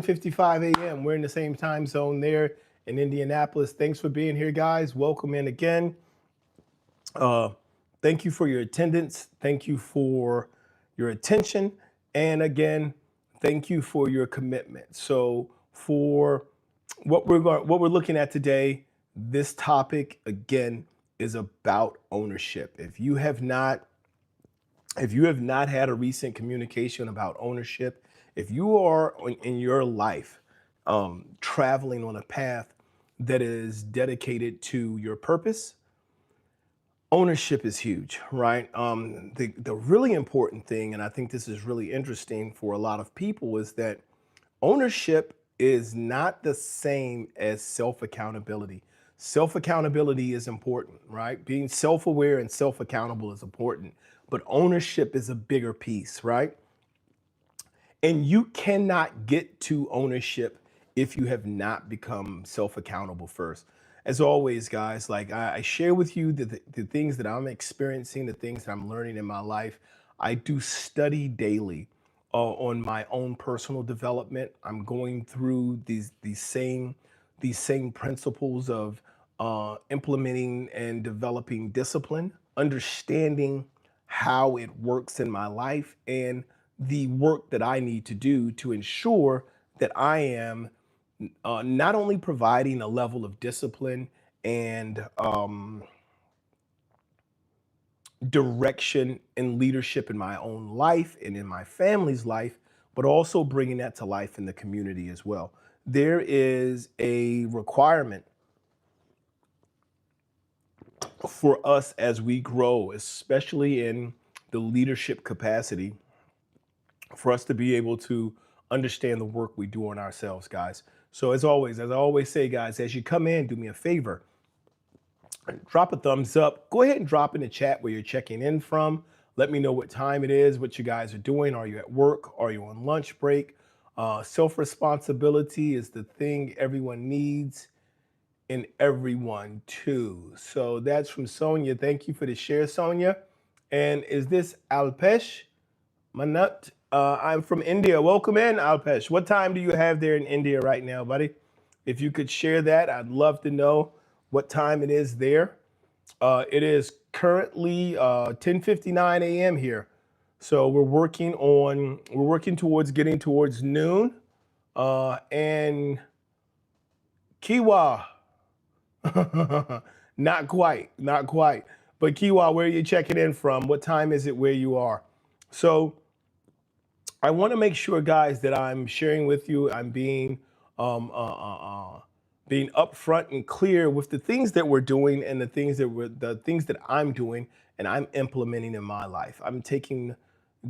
10:55 a.m. We're in the same time zone there in Indianapolis. Thanks for being here, guys. Welcome in again. Uh, Thank you for your attendance. Thank you for your attention. And again, thank you for your commitment. So for what we're looking at today, this topic again is about ownership. If you have not had a recent communication about ownership, if you are in your life traveling on a path that is dedicated to your purpose, ownership is huge, right? The really important thing, and I think this is really interesting for a lot of people, is that ownership is not the same as self accountability. Self accountability is important, right? Being self aware and self accountable is important, but ownership is a bigger piece, right? And you cannot get to ownership if you have not become self accountable first. As always, guys, like I share with you the things that I'm experiencing, the things that I'm learning in my life. I do study daily on my own personal development. I'm going through these same principles of implementing and developing discipline, understanding how it works in my life, and the work that I need to do to ensure that I am not only providing a level of discipline and direction and leadership in my own life and in my family's life, but also bringing that to life in the community as well. There is a requirement for us as we grow, especially in the leadership capacity, for us to be able to understand the work we do on ourselves, guys. So as I always say, guys, as you come in, do me a favor, drop a thumbs up. Go ahead and drop in the chat where you're checking in from. Let me know what time it is, what you guys are doing. Are you at work? Are you on lunch break? Self-responsibility is the thing everyone needs and everyone too. So that's from Sonia. Thank you for the share, Sonia. And is this Alpesh Manat? I'm from India. Welcome in, Alpesh. What time do you have there in India right now, buddy? If you could share that, I'd love to know what time it is there. It is currently 10:59 a.m. here. So we're working towards getting towards noon. And Kiwa, not quite. But Kiwa, where are you checking in from? What time is it where you are? So I want to make sure, guys, that I'm sharing with you. I'm being upfront and clear with the things that we're doing and the things that I'm doing and I'm implementing in my life. I'm taking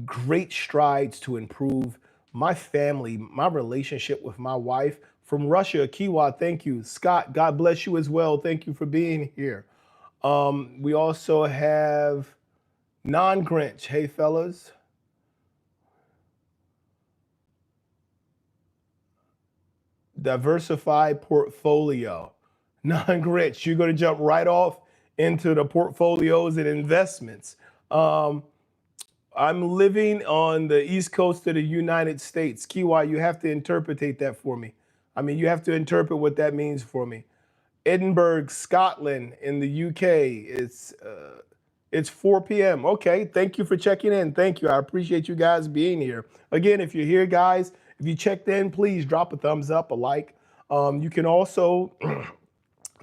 great strides to improve my family, my relationship with my wife. From Russia, Kiwa, thank you. Scott, God bless you as well. Thank you for being here. We also have Non-Grinch. Hey, fellas. Diversified portfolio. Non-Grinch, you're going to jump right off into the portfolios and investments. I'm living on the East Coast of the United States. Kiwa, you have to interpretate that for me. I mean, you have to interpret what that means for me. Edinburgh, Scotland, in the UK. It's 4 p.m. Okay, thank you for checking in. Thank you. I appreciate you guys being here. Again, if you're here, guys, if you checked in, please drop a thumbs up, a like. You can also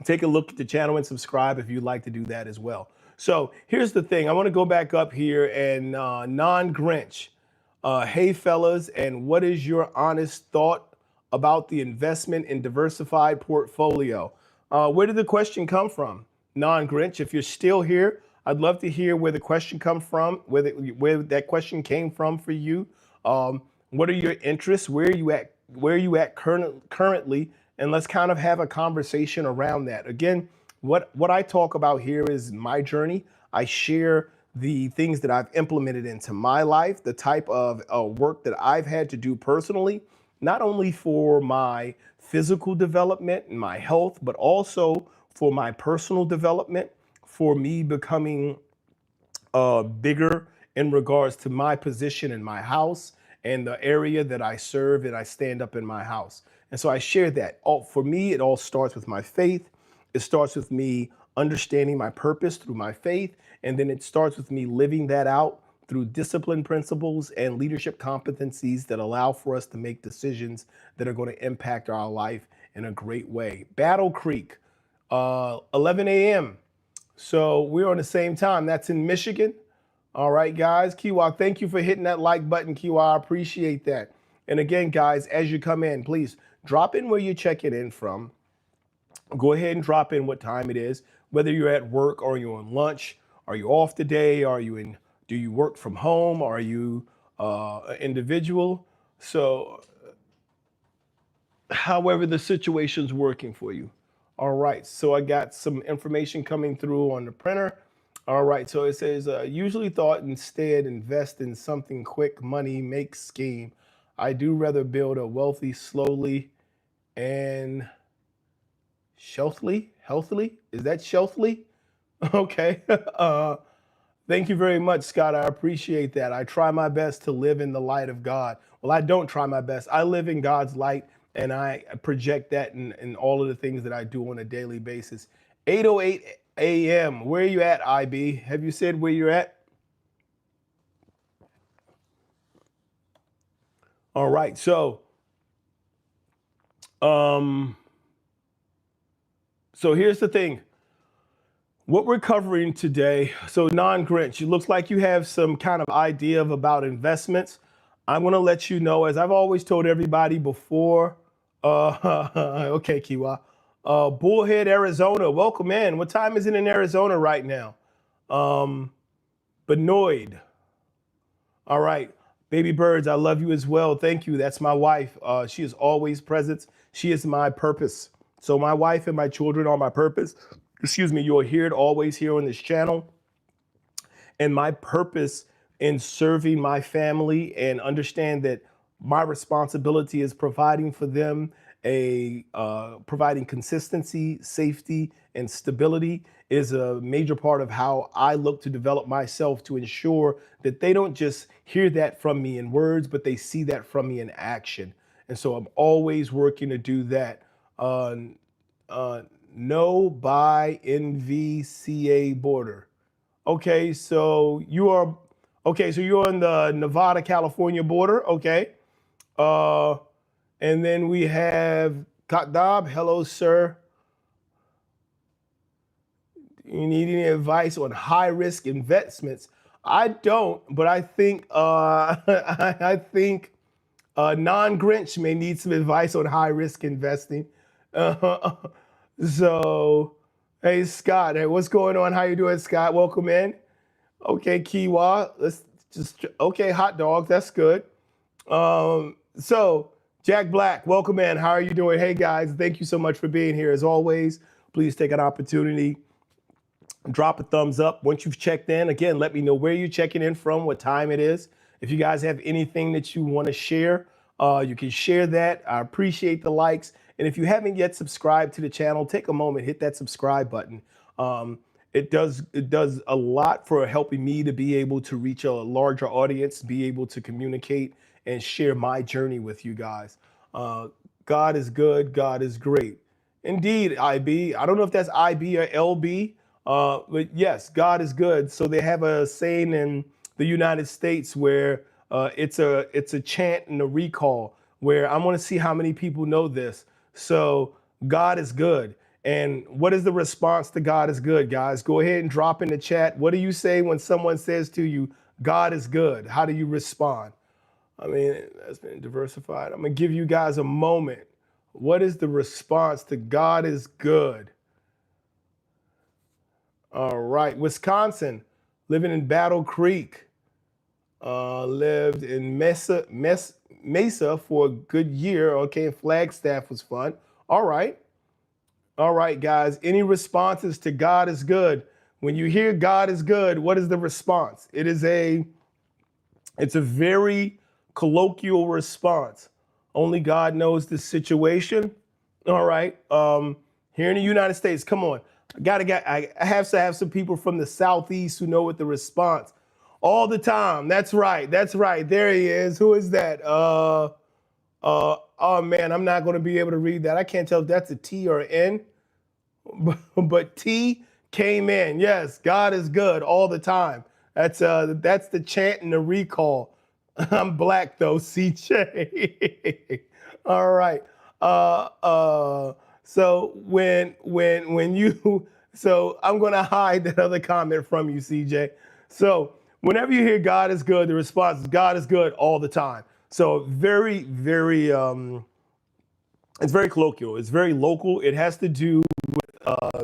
take a look at the channel and subscribe if you'd like to do that as well. So here's the thing. I want to go back up here and Non-Grinch. Hey, fellas, and what is your honest thought about the investment in diversified portfolio? Where did the question come from? Non-Grinch, if you're still here, I'd love to hear where the question come from, where that question came from for you. What are your interests? Where are you at? Where are you at currently? And let's kind of have a conversation around that. Again, what I talk about here is my journey. I share the things that I've implemented into my life, the type of work that I've had to do personally, not only for my physical development and my health, but also for my personal development, for me becoming bigger in regards to my position in my house and the area that I serve and I stand up in my house. And so I share that. For me, it all starts with my faith. It starts with me understanding my purpose through my faith. And then it starts with me living that out through discipline principles and leadership competencies that allow for us to make decisions that are going to impact our life in a great way. Battle Creek, 11 a.m. So we're on the same time. That's in Michigan. All right, guys. Kiwa, thank you for hitting that like button, Kiwa. I appreciate that. And again, guys, as you come in, please drop in where you're checking in from. Go ahead and drop in what time it is, whether you're at work or you're on lunch. Are you off today? Do you work from home? Are you an individual? So however the situation's working for you. All right, so I got some information coming through on the printer. All right, so it says, usually thought instead invest in something quick, money, make scheme. I do rather build a wealthy slowly and healthily. Is that healthily? Okay. Thank you very much, Scott. I appreciate that. I try my best to live in the light of God. Well, I don't try my best. I live in God's light, and I project that in all of the things that I do on a daily basis. 8:08 a.m. Where are you at, IB? Have you said where you're at? All right. So here's the thing. What we're covering today, so non-Grinch, it looks like you have some kind of idea about investments. I'm going to let you know, as I've always told everybody before, okay, Kiwa, Bullhead, Arizona, welcome in. What time is it in Arizona right now? Benoit. All right. Baby Birds, I love you as well. Thank you. That's my wife. She is always present. She is my purpose. So my wife and my children are my purpose. Excuse me, you'll hear it always here on this channel. And my purpose in serving my family, and understand that my responsibility is providing for them providing consistency, safety, and stability, is a major part of how I look to develop myself, to ensure that they don't just hear that from me in words, but they see that from me in action. And so I'm always working to do that. No buy NVCA border. Okay, so you're on the Nevada, California border. Okay. And then we have Katdab. Hello, sir. You need any advice on high risk investments? I don't, but I think I think non-Grinch may need some advice on high risk investing. So, hey Scott, hey, what's going on? How you doing, Scott? Welcome in. Okay, Kiwa. Okay, hot dog. That's good. So Jack Black, welcome in. How are you doing? Hey guys, thank you so much for being here. As always, please take an opportunity, drop a thumbs up. Once you've checked in, again, let me know where you're checking in from, what time it is. If you guys have anything that you want to share, you can share that. I appreciate the likes. And if you haven't yet subscribed to the channel, take a moment, hit that subscribe button. It does a lot for helping me to be able to reach a larger audience, be able to communicate and share my journey with you guys. God is good. God is great. Indeed, IB. I don't know if that's IB or LB, but yes, God is good. So they have a saying in the United States where it's a chant and a recall, where I want to see how many people know this. So God is good. And what is the response to God is good, guys? Go ahead and drop in the chat. What do you say when someone says to you, God is good? How do you respond? I mean, that's been diversified. I'm going to give you guys a moment. What is the response to God is good? All right. Wisconsin, living in Battle Creek. Lived in Mesa for a good year. Okay, Flagstaff was fun. All right. All right, guys. Any responses to God is good? When you hear God is good, what is the response? It's a very colloquial response. Only God knows the situation. All right. Here in the United States, come on. I have to have some people from the Southeast who know what the response. All the time. That's right. That's right. There he is. Who is that? Oh man, I'm not going to be able to read that. I can't tell if that's a T or an N, but T came in. Yes, God is good all the time. That's the chant and the recall. I'm black though, CJ. All right. Uh, uh, so when you so I'm gonna hide that other comment from you, CJ. So whenever you hear God is good, the response is God is good all the time. So very it's very colloquial. It's very local. It has to do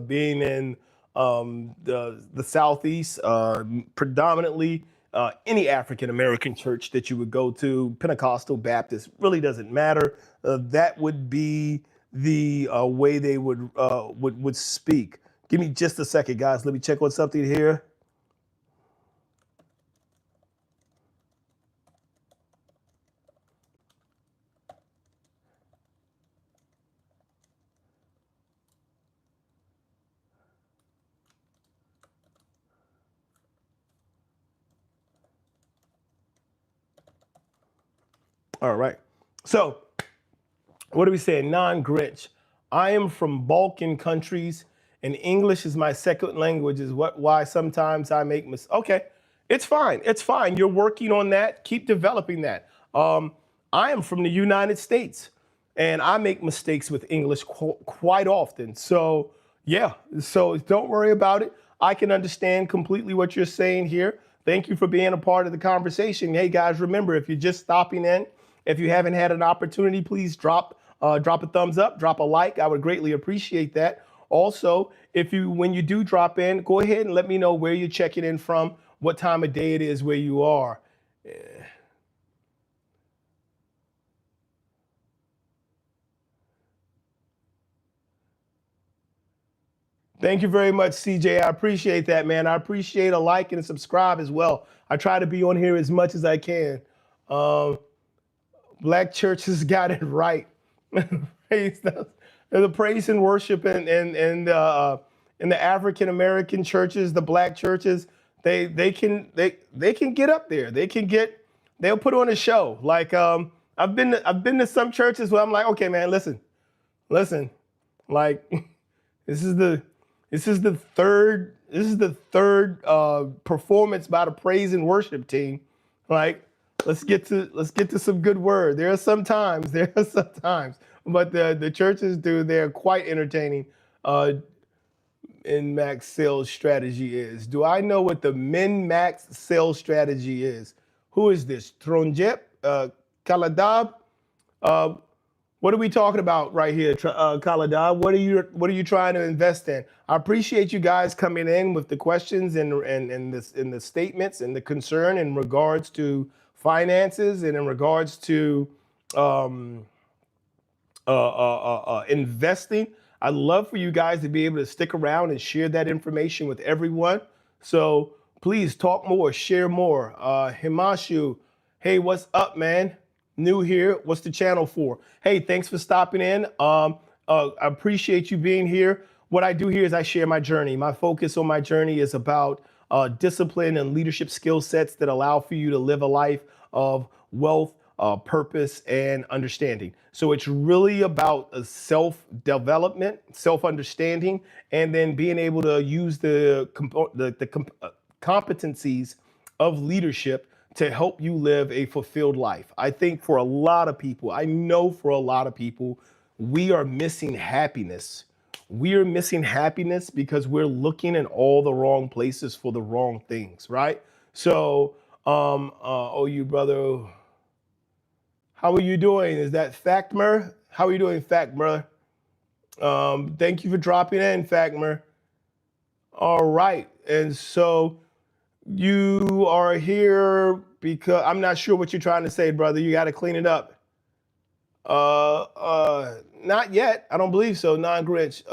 being in the Southeast, predominantly any African American church that you would go to, Pentecostal, Baptist, really doesn't matter. That would be the way they would speak. Give me just a second, guys. Let me check on something here. All right. So what are we saying? Non-Grinch. I am from Balkan countries, and English is my second language. Is why sometimes I make mistakes. Okay, it's fine. It's fine. You're working on that. Keep developing that. I am from the United States, and I make mistakes with English quite often. So yeah. So don't worry about it. I can understand completely what you're saying here. Thank you for being a part of the conversation. Hey guys, remember, if you're just stopping in, if you haven't had an opportunity, please drop a thumbs up, drop a like. I would greatly appreciate that. Also, when you do drop in, go ahead and let me know where you're checking in from, what time of day it is where you are. Thank you very much, CJ. I appreciate that, man. I appreciate a like and a subscribe as well. I try to be on here as much as I can. Black churches got it right. The praise and worship in the African American churches, the black churches, they can get up there. They'll put on a show. Like I've been to some churches where I'm like, okay, man, listen, like this is the third performance by the praise and worship team. Like, let's get to some good word. There are some times, but the churches they're quite entertaining. In max sales strategy is. Do I know what the min max sales strategy is? Who is this? Tronjep, Kaladab. What are we talking about right here, Kaladab? What are you trying to invest in? I appreciate you guys coming in with the questions and the statements and the concern in regards to finances and in regards to investing. I'd love for you guys to be able to stick around and share that information with everyone. So please talk more, share more. Himashu, hey, what's up, man? New here. What's the channel for? Hey, thanks for stopping in. I appreciate you being here. What I do here is I share my journey. My focus on my journey is about discipline and leadership skill sets that allow for you to live a life of wealth, purpose, and understanding. So it's really about self-development, self-understanding, and then being able to use the competencies of leadership to help you live a fulfilled life. I think for a lot of people, I know for a lot of people, we are missing happiness. We are missing happiness because we're looking in all the wrong places for the wrong things, right? So, oh, you brother, how are you doing? Is that Factmer? How are you doing, Factmer? Thank you for dropping in, Factmer. All right, and so you are here because I'm not sure what you're trying to say, brother. You got to clean it up. Not yet. I don't believe so. Non-Grinch.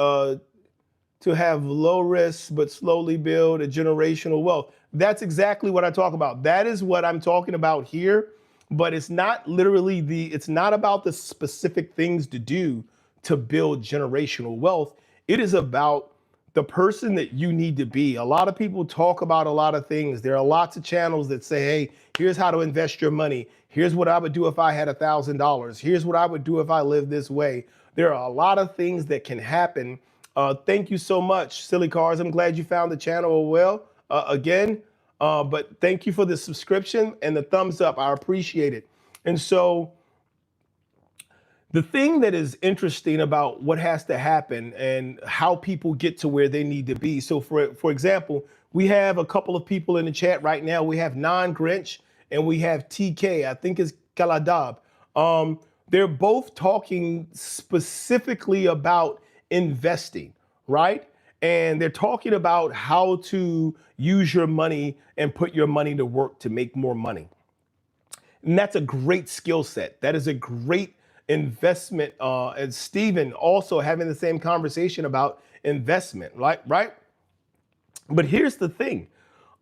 To have low risk but slowly build a generational wealth. That's exactly what I talk about. That is what I'm talking about here. But it's not literally it's not about the specific things to do to build generational wealth. It is about the person that you need to be. A lot of people talk about a lot of things. There are lots of channels that say, hey, here's how to invest your money. Here's what I would do if I had $1,000. Here's what I would do if I lived this way. There are a lot of things that can happen. Thank you so much, Silly Cars. I'm glad you found the channel well again. But thank you for the subscription and the thumbs up. I appreciate it. And so the thing that is interesting about what has to happen and how people get to where they need to be. So for example, we have a couple of people in the chat right now. We have Non-Grinch and we have TK, I think it's Kaladab. They're both talking specifically about investing, right? And they're talking about how to use your money and put your money to work to make more money. And that's a great skill set. That is a great investment. And Stephen also having the same conversation about investment, right? But here's the thing.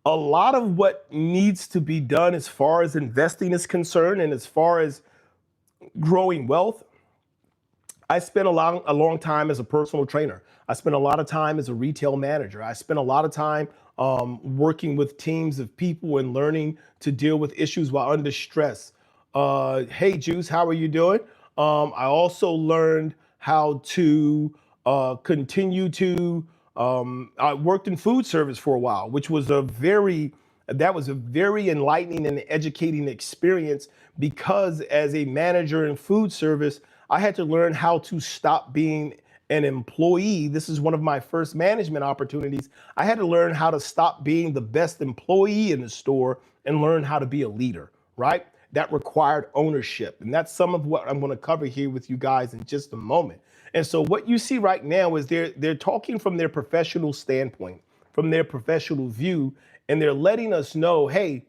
A lot of what needs to be done as far as investing is concerned and as far as growing wealth, I spent a long time as a personal trainer. I spent a lot of time as a retail manager. I spent a lot of time working with teams of people and learning to deal with issues while under stress. Hey, Juice, how are you doing? I also learned how to continue to, I worked in food service for a while, which was that was a very enlightening and educating experience, because as a manager in food service, I had to learn how to stop being an employee. This is one of my first management opportunities. I had to learn how to stop being the best employee in the store and learn how to be a leader, right? That required ownership. And that's some of what I'm going to cover here with you guys in just a moment. And so what you see right now is they're talking from their professional standpoint, from their professional view, and they're letting us know, hey,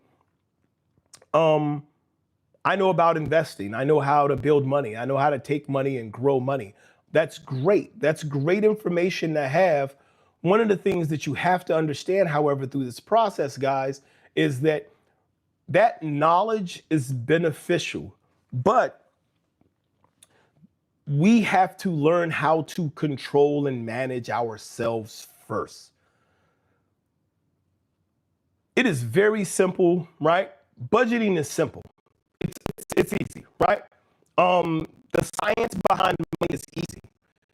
I know about investing. I know how to build money. I know how to take money and grow money. That's great. That's great information to have. One of the things that you have to understand, however, through this process, guys, is that knowledge is beneficial, but we have to learn how to control and manage ourselves first. It is very simple, right? Budgeting is simple. It's easy, right? The science behind money is easy.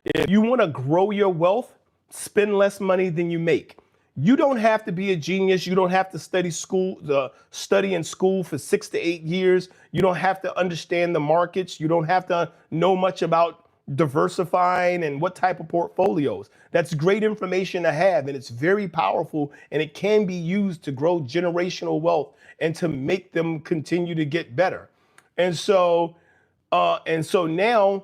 If you want to grow your wealth, spend less money than you make. You don't have to be a genius. You don't have to study in school for 6 to 8 years. You don't have to understand the markets. You don't have to know much about diversifying and what type of portfolios. That's great information to have, and it's very powerful, and it can be used to grow generational wealth and to make them continue to get better. And so now,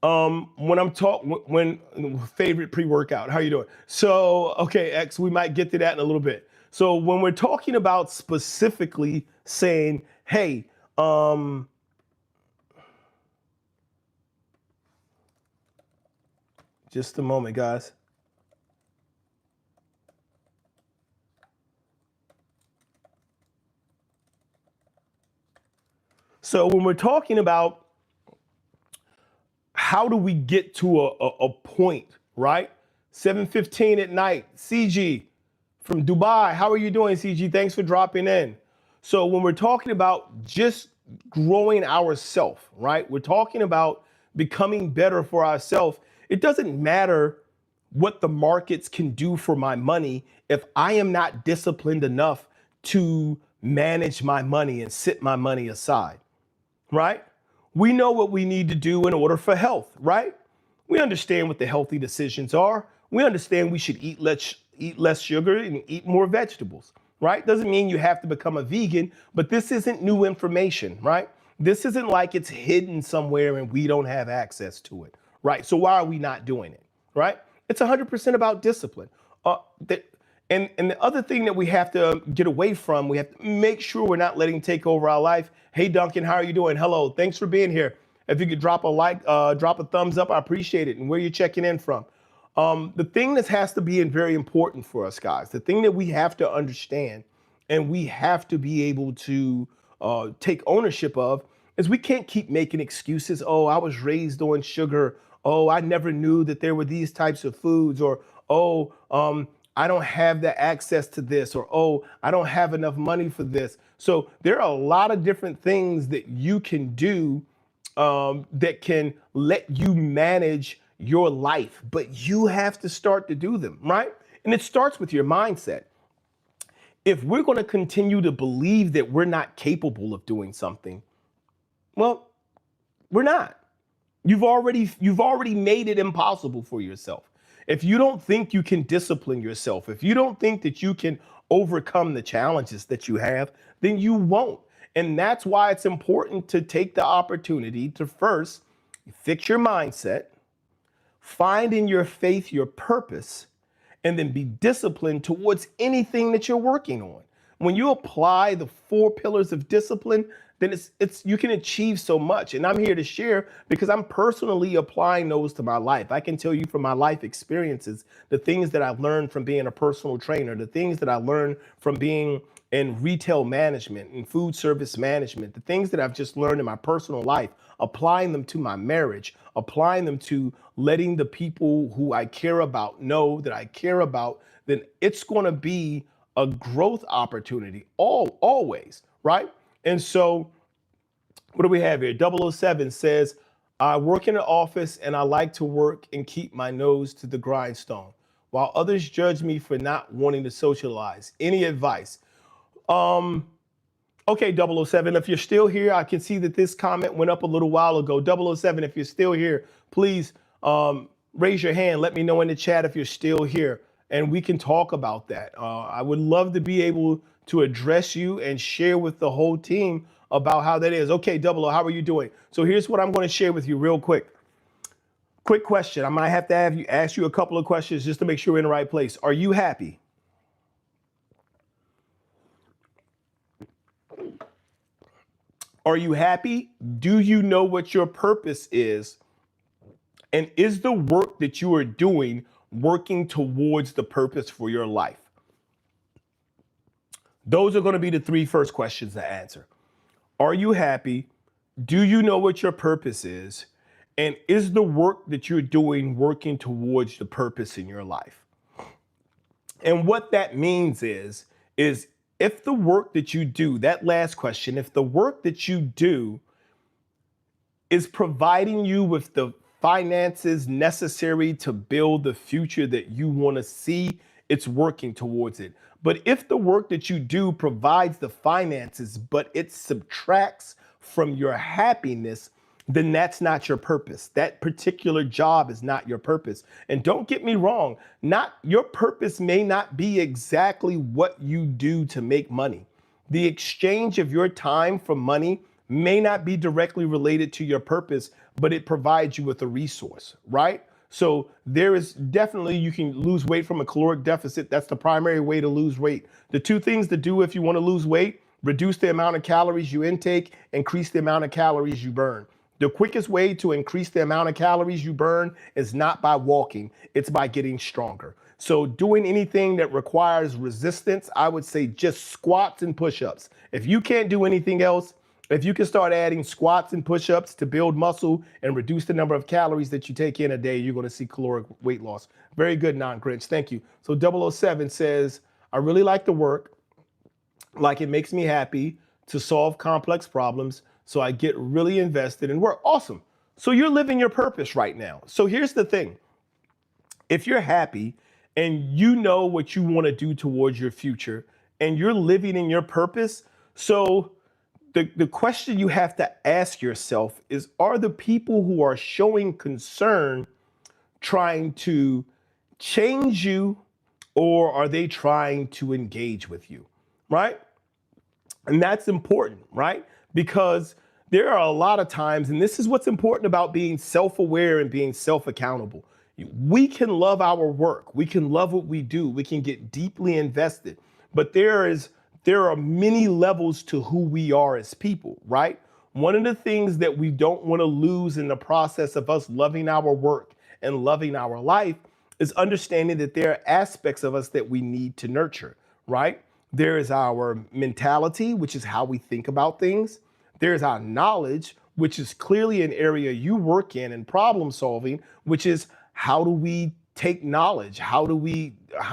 when favorite pre-workout, how you doing? So, okay, X, we might get to that in a little bit. So when we're talking about specifically saying, hey, just a moment, guys. So when we're talking about how do we get to a point, right? 7:15 at night, CG from Dubai. How are you doing, CG? Thanks for dropping in. So when we're talking about just growing ourselves, right? We're talking about becoming better for ourselves. It doesn't matter what the markets can do for my money if I am not disciplined enough to manage my money and set my money aside, right? We know what we need to do in order for health, right? We understand what the healthy decisions are. We understand we should eat less sugar and eat more vegetables, right? Doesn't mean you have to become a vegan, but this isn't new information, right? This isn't like it's hidden somewhere and we don't have access to it, right? So why are we not doing it, right? It's 100% about discipline. And the other thing that we have to get away from, we have to make sure we're not letting take over our life. Hey, Duncan, how are you doing? Hello, thanks for being here. If you could drop a like, drop a thumbs up, I appreciate it. And where you're checking in from. The thing that has to be very important for us, guys, the thing that we have to understand and we have to be able to take ownership of is we can't keep making excuses. Oh, I was raised on sugar. Oh, I never knew that there were these types of foods. Or, oh, I don't have the access to this. Or, oh, I don't have enough money for this. So there are a lot of different things that you can do that can let you manage your life, but you have to start to do them, right? And it starts with your mindset. If we're going to continue to believe that we're not capable of doing something, well, we're not. You've already made it impossible for yourself. If you don't think you can discipline yourself, if you don't think that you can overcome the challenges that you have, then you won't. And that's why it's important to take the opportunity to first fix your mindset, find in your faith your purpose, and then be disciplined towards anything that you're working on. When you apply the 4 pillars of discipline, then it's you can achieve so much. And I'm here to share because I'm personally applying those to my life. I can tell you from my life experiences, the things that I've learned from being a personal trainer, the things that I learned from being in retail management and food service management, the things that I've just learned in my personal life, applying them to my marriage, applying them to letting the people who I care about know that I care about, then it's going to be a growth opportunity always, right? And so what do we have here? 007 says, I work in an office and I like to work and keep my nose to the grindstone, while others judge me for not wanting to socialize. Any advice? Okay, 007, if you're still here, I can see that this comment went up a little while ago. 007, if you're still here, please raise your hand. Let me know in the chat if you're still here, and we can talk about that. I would love to be able to address you and share with the whole team about how that is. Okay, 00, how are you doing? So here's what I'm going to share with you real quick. Quick question. I might have to ask you a couple of questions just to make sure we're in the right place. Are you happy? Are you happy? Do you know what your purpose is? And is the work that you are doing working towards the purpose for your life? Those are going to be the 3 first questions to answer. Are you happy? Do you know what your purpose is? And is the work that you're doing working towards the purpose in your life? And what that means is if the work that you do, that last question, if the work that you do is providing you with the finances necessary to build the future that you want to see, it's working towards it. But if the work that you do provides the finances, but it subtracts from your happiness, then that's not your purpose. That particular job is not your purpose. And don't get me wrong, not your purpose may not be exactly what you do to make money. The exchange of your time for money may not be directly related to your purpose, but it provides you with a resource, right? So there is definitely, you can lose weight from a caloric deficit. That's the primary way to lose weight. The 2 things to do if you want to lose weight: reduce the amount of calories you intake, increase the amount of calories you burn. The quickest way to increase the amount of calories you burn is not by walking, it's by getting stronger. So doing anything that requires resistance, I would say just squats and push-ups. If you can't do anything else, if you can start adding squats and push-ups to build muscle and reduce the number of calories that you take in a day, you're going to see caloric weight loss. Very good, Non-Grinch. Thank you. So 007 says, I really like the work, like it makes me happy to solve complex problems, so I get really invested in work. Awesome. So you're living your purpose right now. So here's the thing. If you're happy and you know what you want to do towards your future and you're living in your purpose, so the question you have to ask yourself is, are the people who are showing concern trying to change you, or are they trying to engage with you, right? And that's important, right? Because there are a lot of times, and this is what's important about being self-aware and being self-accountable. We can love our work. We can love what we do. We can get deeply invested. But there are many levels to who we are as people, right? One of the things that we don't want to lose in the process of us loving our work and loving our life is understanding that there are aspects of us that we need to nurture, right? There is our mentality, which is how we think about things. There's our knowledge, which is clearly an area you work in, and problem solving, which is how do we take knowledge? How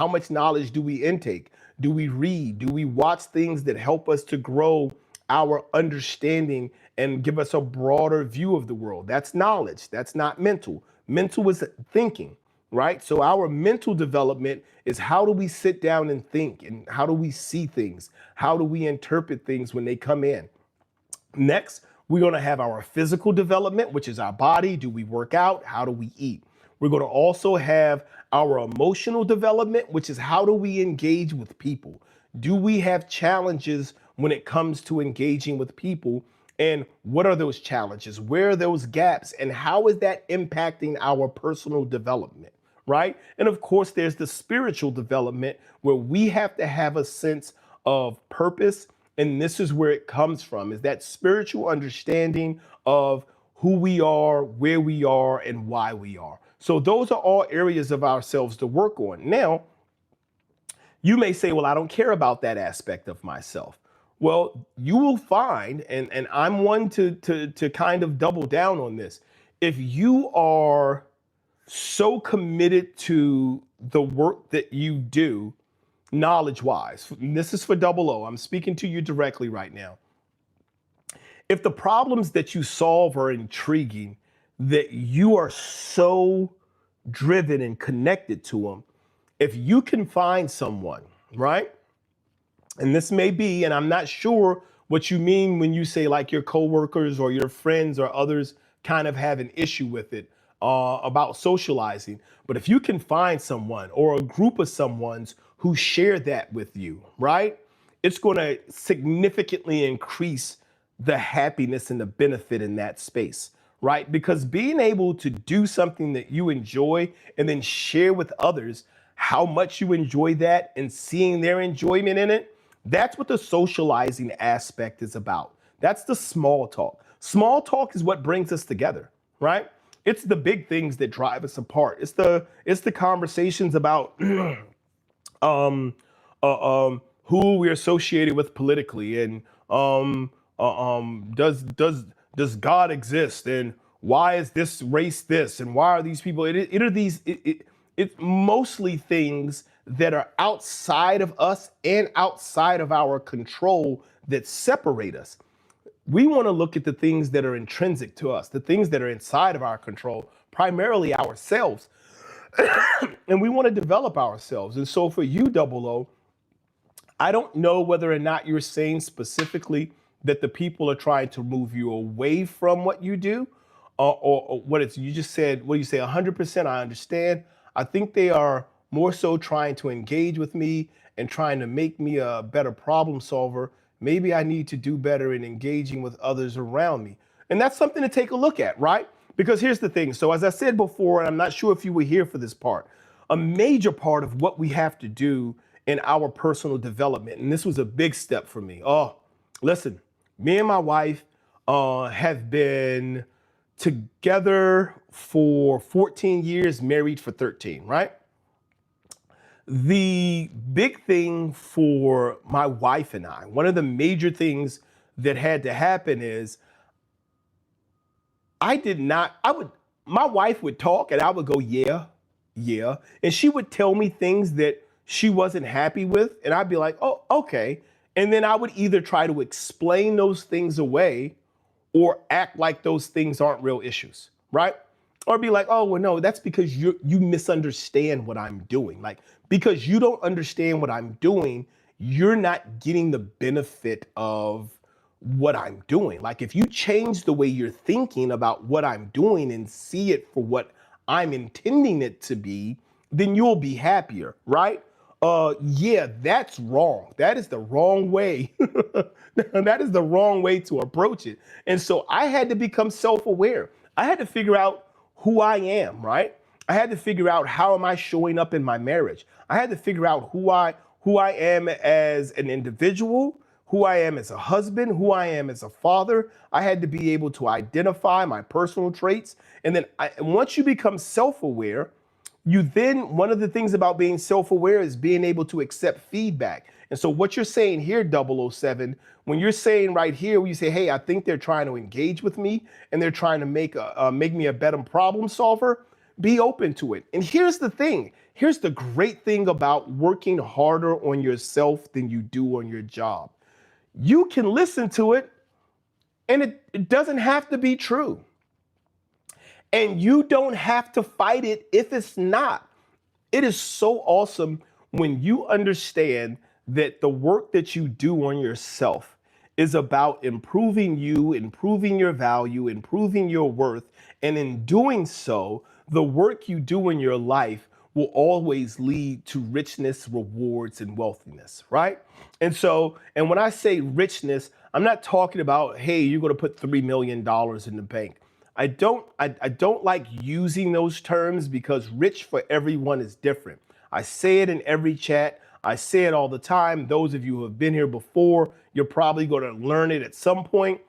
much knowledge do we intake? Do we read? Do we watch things that help us to grow our understanding and give us a broader view of the world? That's knowledge. That's not mental. Mental is thinking, right? So our mental development is how do we sit down and think, and how do we see things? How do we interpret things when they come in? Next, we're going to have our physical development, which is our body. Do we work out? How do we eat? We're going to also have our emotional development, which is how do we engage with people? Do we have challenges when it comes to engaging with people? And what are those challenges? Where are those gaps? And how is that impacting our personal development, right? And of course, there's the spiritual development where we have to have a sense of purpose. And this is where it comes from, is that spiritual understanding of who we are, where we are, and why we are. So those are all areas of ourselves to work on. Now, you may say, well, I don't care about that aspect of myself. Well, you will find, and I'm one to kind of double down on this. If you are so committed to the work that you do, knowledge-wise, this is for Double O, I'm speaking to you directly right now. If the problems that you solve are intriguing, that you are so driven and connected to them, if you can find someone, right? And this may be, and I'm not sure what you mean when you say like your coworkers or your friends or others kind of have an issue with it about socializing. But if you can find someone or a group of someones who share that with you, right? It's going to significantly increase the happiness and the benefit in that space, right? Because being able to do something that you enjoy and then share with others how much you enjoy that and seeing their enjoyment in it, that's what the socializing aspect is about. That's the small talk. Small talk is what brings us together, right? It's the big things that drive us apart. It's the conversations about who we're associated with politically, and does God exist, and why is this race this, and why are these people? It's mostly things that are outside of us and outside of our control that separate us. We want to look at the things that are intrinsic to us, the things that are inside of our control, primarily ourselves. And we want to develop ourselves. And so for you, Double O, I don't know whether or not you're saying specifically that the people are trying to move you away from what you do, or what it's, you just said, what you say, 100%, I understand. I think they are more so trying to engage with me and trying to make me a better problem solver. Maybe I need to do better in engaging with others around me. And that's something to take a look at, right? Because here's the thing. So as I said before, and I'm not sure if you were here for this part, a major part of what we have to do in our personal development, and this was a big step for me. Oh, listen, me and my wife have been together for 14 years, married for 13, right? The big thing for my wife and I, one of the major things that had to happen is my wife would talk and I would go, yeah. And she would tell me things that she wasn't happy with. And I'd be like, oh, okay. And then I would either try to explain those things away or act like those things aren't real issues, right? Or be like, oh, well, no, that's because you misunderstand what I'm doing. Like, because you don't understand what I'm doing, you're not getting the benefit of what I'm doing. Like, if you change the way you're thinking about what I'm doing and see it for what I'm intending it to be, then you'll be happier, right? Yeah, that's wrong. That is the wrong way. That is the wrong way to approach it. And so I had to become self-aware. I had to figure out who I am, right? I had to figure out how am I showing up in my marriage. I had to figure out who I am as an individual, who I am as a husband, who I am as a father. I had to be able to identify my personal traits. And then once you become self-aware, one of the things about being self-aware is being able to accept feedback And so what you're saying here, 007, when you're saying right here, when you say, hey, I think they're trying to engage with me and they're trying to make me a better problem solver, be open to it. And here's the thing. Here's the great thing about working harder on yourself than you do on your job. You can listen to it and it doesn't have to be true. And you don't have to fight it if it's not. It is so awesome when you understand that the work that you do on yourself is about improving you, improving your value, improving your worth. And in doing so, the work you do in your life will always lead to richness, rewards, and wealthiness, right? And when I say richness, I'm not talking about, hey, you're going to put $3 million in the bank. I don't like using those terms because rich for everyone is different. I say it in every chat. I say it all the time. Those of you who have been here before, you're probably going to learn it at some point.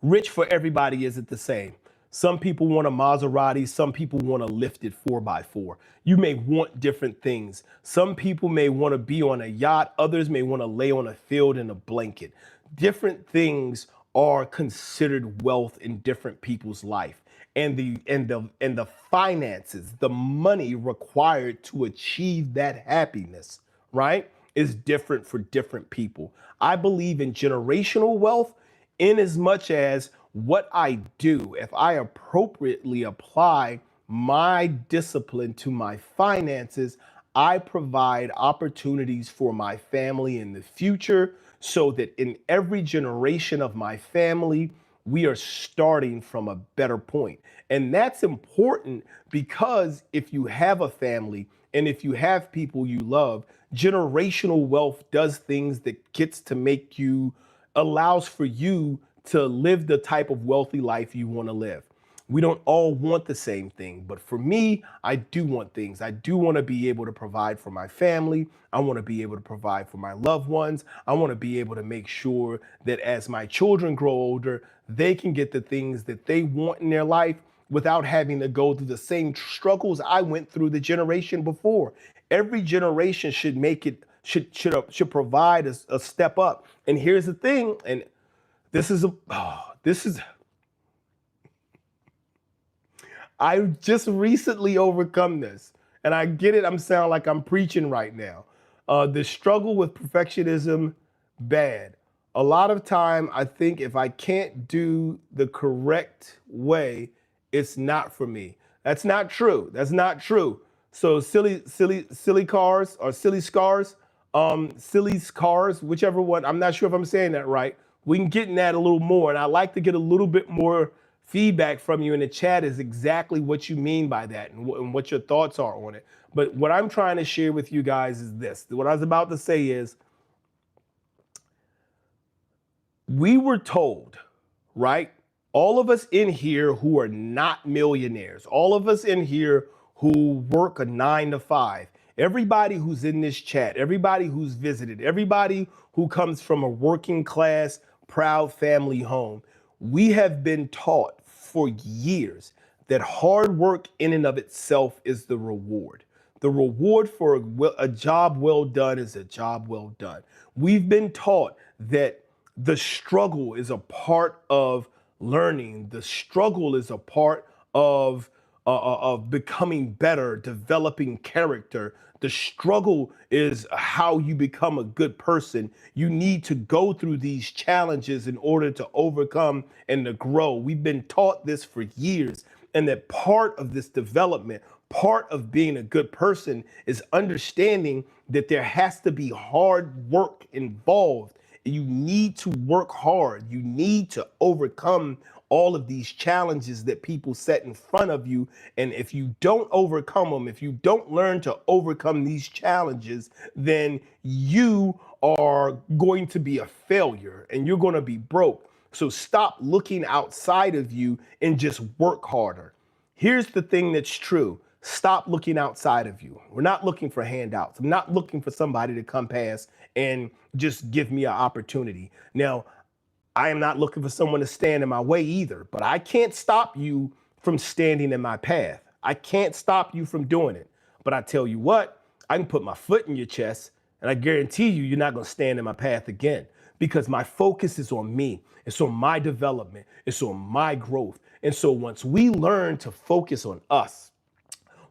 Rich for everybody isn't the same. Some people want a Maserati. Some people want a lifted 4x4. You may want different things. Some people may want to be on a yacht. Others may want to lay on a field in a blanket. Different things are considered wealth in different people's life. And the finances, the money required to achieve that happiness, right, is different for different people. I believe in generational wealth in as much as what I do, if I appropriately apply my discipline to my finances, I provide opportunities for my family in the future so that in every generation of my family, we are starting from a better point. And that's important because if you have a family and if you have people you love, generational wealth does things that gets to make you, allows for you to live the type of wealthy life you want to live. We don't all want the same thing, but for me, I do want things. I do want to be able to provide for my family. I want to be able to provide for my loved ones. I want to be able to make sure that as my children grow older, they can get the things that they want in their life without having to go through the same struggles I went through the generation before. Every generation should make it, should provide a step up. And here's the thing, and I just recently overcome this, and I get it. I'm sounding like I'm preaching right now. The struggle with perfectionism, bad. A lot of time, I think if I can't do the correct way, it's not for me. That's not true. That's not true. So silly cars or silly scars, silly scars, whichever one. I'm not sure if I'm saying that right. We can get in that a little more, and I like to get a little bit more feedback from you in the chat is exactly what you mean by that and what your thoughts are on it. But what I'm trying to share with you guys is this. What I was about to say is we were told, right? All of us in here who are not millionaires, all of us in here who work a 9 to 5, everybody who's in this chat, everybody who's visited, everybody who comes from a working class, proud family home, we have been taught for years that hard work in and of itself is the reward. The reward for a job well done is a job well done. We've been taught that the struggle is a part of learning. The struggle is a part of becoming better, developing character. The struggle is how you become a good person. You need to go through these challenges in order to overcome and to grow. We've been taught this for years, and that part of this development, part of being a good person is understanding that there has to be hard work involved. You need to work hard. You need to overcome all of these challenges that people set in front of you. And if you don't overcome them, if you don't learn to overcome these challenges, then you are going to be a failure and you're going to be broke. So stop looking outside of you and just work harder. Here's the thing that's true. Stop looking outside of you. We're not looking for handouts. I'm not looking for somebody to come past and just give me an opportunity. Now, I am not looking for someone to stand in my way either, but I can't stop you from standing in my path. I can't stop you from doing it. But I tell you what, I can put my foot in your chest And I guarantee you, you're not going to stand in my path again, because my focus is on me. It's on my development. It's on my growth. And so once we learn to focus on us,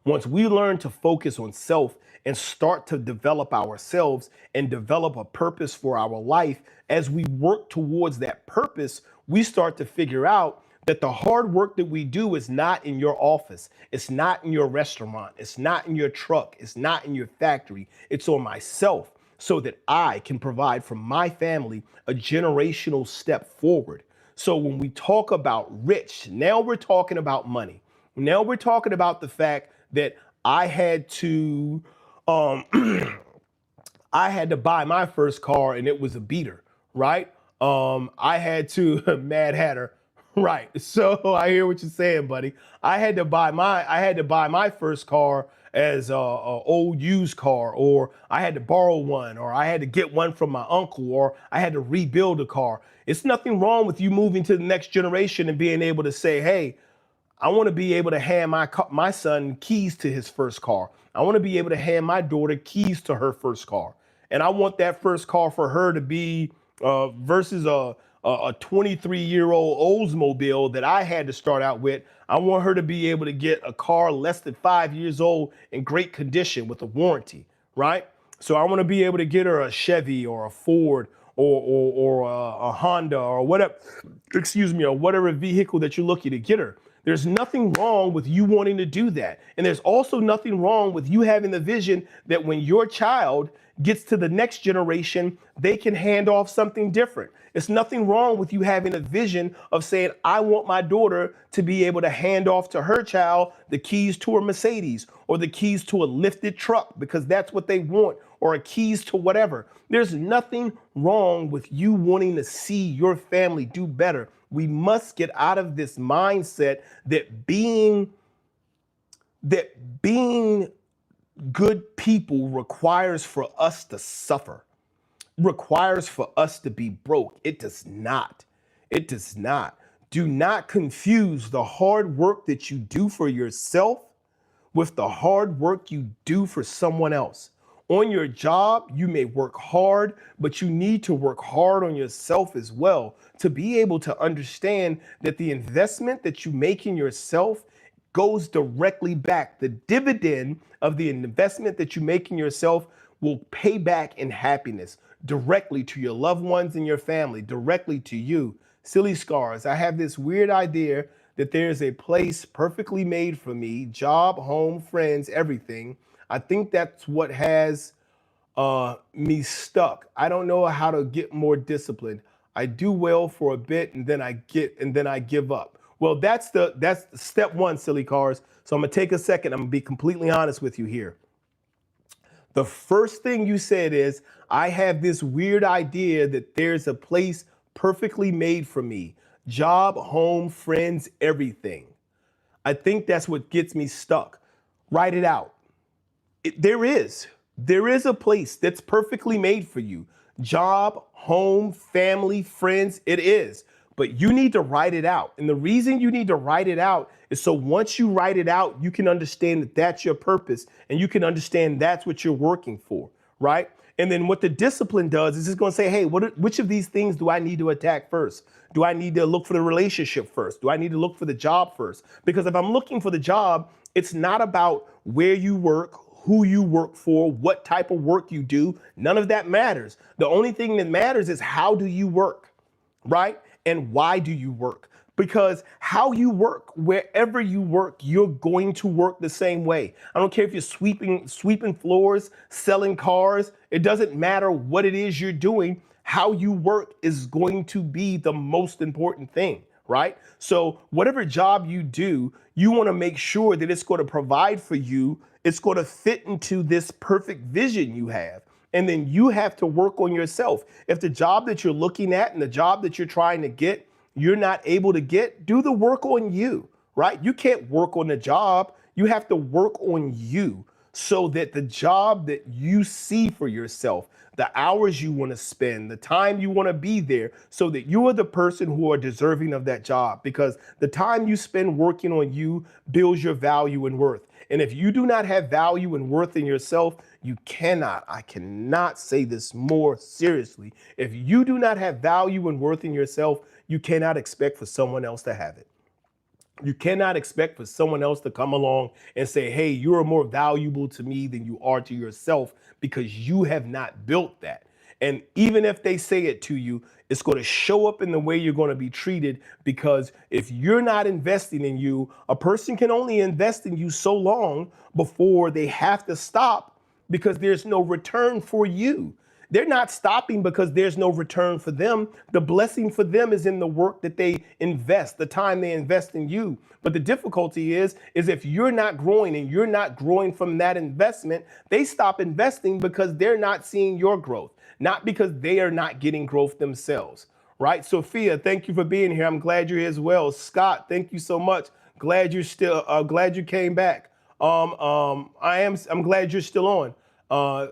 once we learn to focus on self and start to develop ourselves and develop a purpose for our life, as we work towards that purpose, we start to figure out that the hard work that we do is not in your office. It's not in your restaurant. It's not in your truck. It's not in your factory. It's on myself, so that I can provide for my family a generational step forward. So when we talk about rich, now we're talking about money. Now we're talking about the fact that I had to I had to buy my first car, and it was a beater, right? I had to Mad Hatter, right? So I hear what you're saying, buddy. I had to buy my first car as a old used car, or I had to borrow one, or I had to get one from my uncle, or I had to rebuild a car. It's nothing wrong with you moving to the next generation and being able to say, hey, I want to be able to hand my son keys to his first car. I want to be able to hand my daughter keys to her first car. And I want that first car for her to be versus a 23-year-old Oldsmobile that I had to start out with. I want her to be able to get a car less than 5 years old in great condition with a warranty, right? So I want to be able to get her a Chevy or a Ford or a Honda or whatever, or whatever vehicle that you're looking to get her. There's nothing wrong with you wanting to do that. And there's also nothing wrong with you having the vision that when your child gets to the next generation, they can hand off something different. It's nothing wrong with you having a vision of saying, I want my daughter to be able to hand off to her child the keys to a Mercedes or the keys to a lifted truck because that's what they want, or a keys to whatever. There's nothing wrong with you wanting to see your family do better. We must get out of this mindset that being good people requires for us to suffer, requires for us to be broke. It does not. It does not. Do not confuse the hard work that you do for yourself with the hard work you do for someone else. On your job, you may work hard, but you need to work hard on yourself as well to be able to understand that the investment that you make in yourself goes directly back. The dividend of the investment that you make in yourself will pay back in happiness directly to your loved ones and your family, directly to you. Silly Scars, I have this weird idea that there's a place perfectly made for me, job, home, friends, everything. I think that's what has me stuck. I don't know how to get more disciplined. I do well for a bit and then I give up. Well, that's step one, Silly Cars. So I'm gonna take a second. I'm gonna be completely honest with you here. The first thing you said is, I have this weird idea that there's a place perfectly made for me. Job, home, friends, everything. I think that's what gets me stuck. Write it out. There is a place that's perfectly made for you. Job, home, family, friends, it is. But you need to write it out. And the reason you need to write it out is so once you write it out, you can understand that that's your purpose and you can understand that's what you're working for, right? And then what the discipline does is it's going to say, hey, which of these things do I need to attack first? Do I need to look for the relationship first? Do I need to look for the job first? Because if I'm looking for the job, it's not about where you work, who you work for, what type of work you do. None of that matters. The only thing that matters is how do you work, right? And why do you work? Because how you work, wherever you work, you're going to work the same way. I don't care if you're sweeping floors, selling cars. It doesn't matter what it is you're doing. How you work is going to be the most important thing, right? So whatever job you do, you want to make sure that it's going to provide for you. It's going to fit into this perfect vision you have. And then you have to work on yourself. If the job that you're looking at and the job that you're trying to get, you're not able to get, do the work on you, right? You can't work on the job. You have to work on you so that the job that you see for yourself, the hours you want to spend, the time you want to be there, so that you are the person who are deserving of that job, because the time you spend working on you builds your value and worth. And if you do not have value and worth in yourself, I cannot say this more seriously. If you do not have value and worth in yourself, you cannot expect for someone else to have it. You cannot expect for someone else to come along and say, hey, you're more valuable to me than you are to yourself, because you have not built that. And even if they say it to you, it's going to show up in the way you're going to be treated, because if you're not investing in you, a person can only invest in you so long before they have to stop, because there's no return for you. They're not stopping because there's no return for them. The blessing for them is in the work that they invest, the time they invest in you. But the difficulty is if you're not growing and you're not growing from that investment, they stop investing because they're not seeing your growth, not because they are not getting growth themselves. Right? Sophia, thank you for being here. I'm glad you're here as well. Scott, thank you so much. Glad you're still glad you came back. I'm glad you're still on.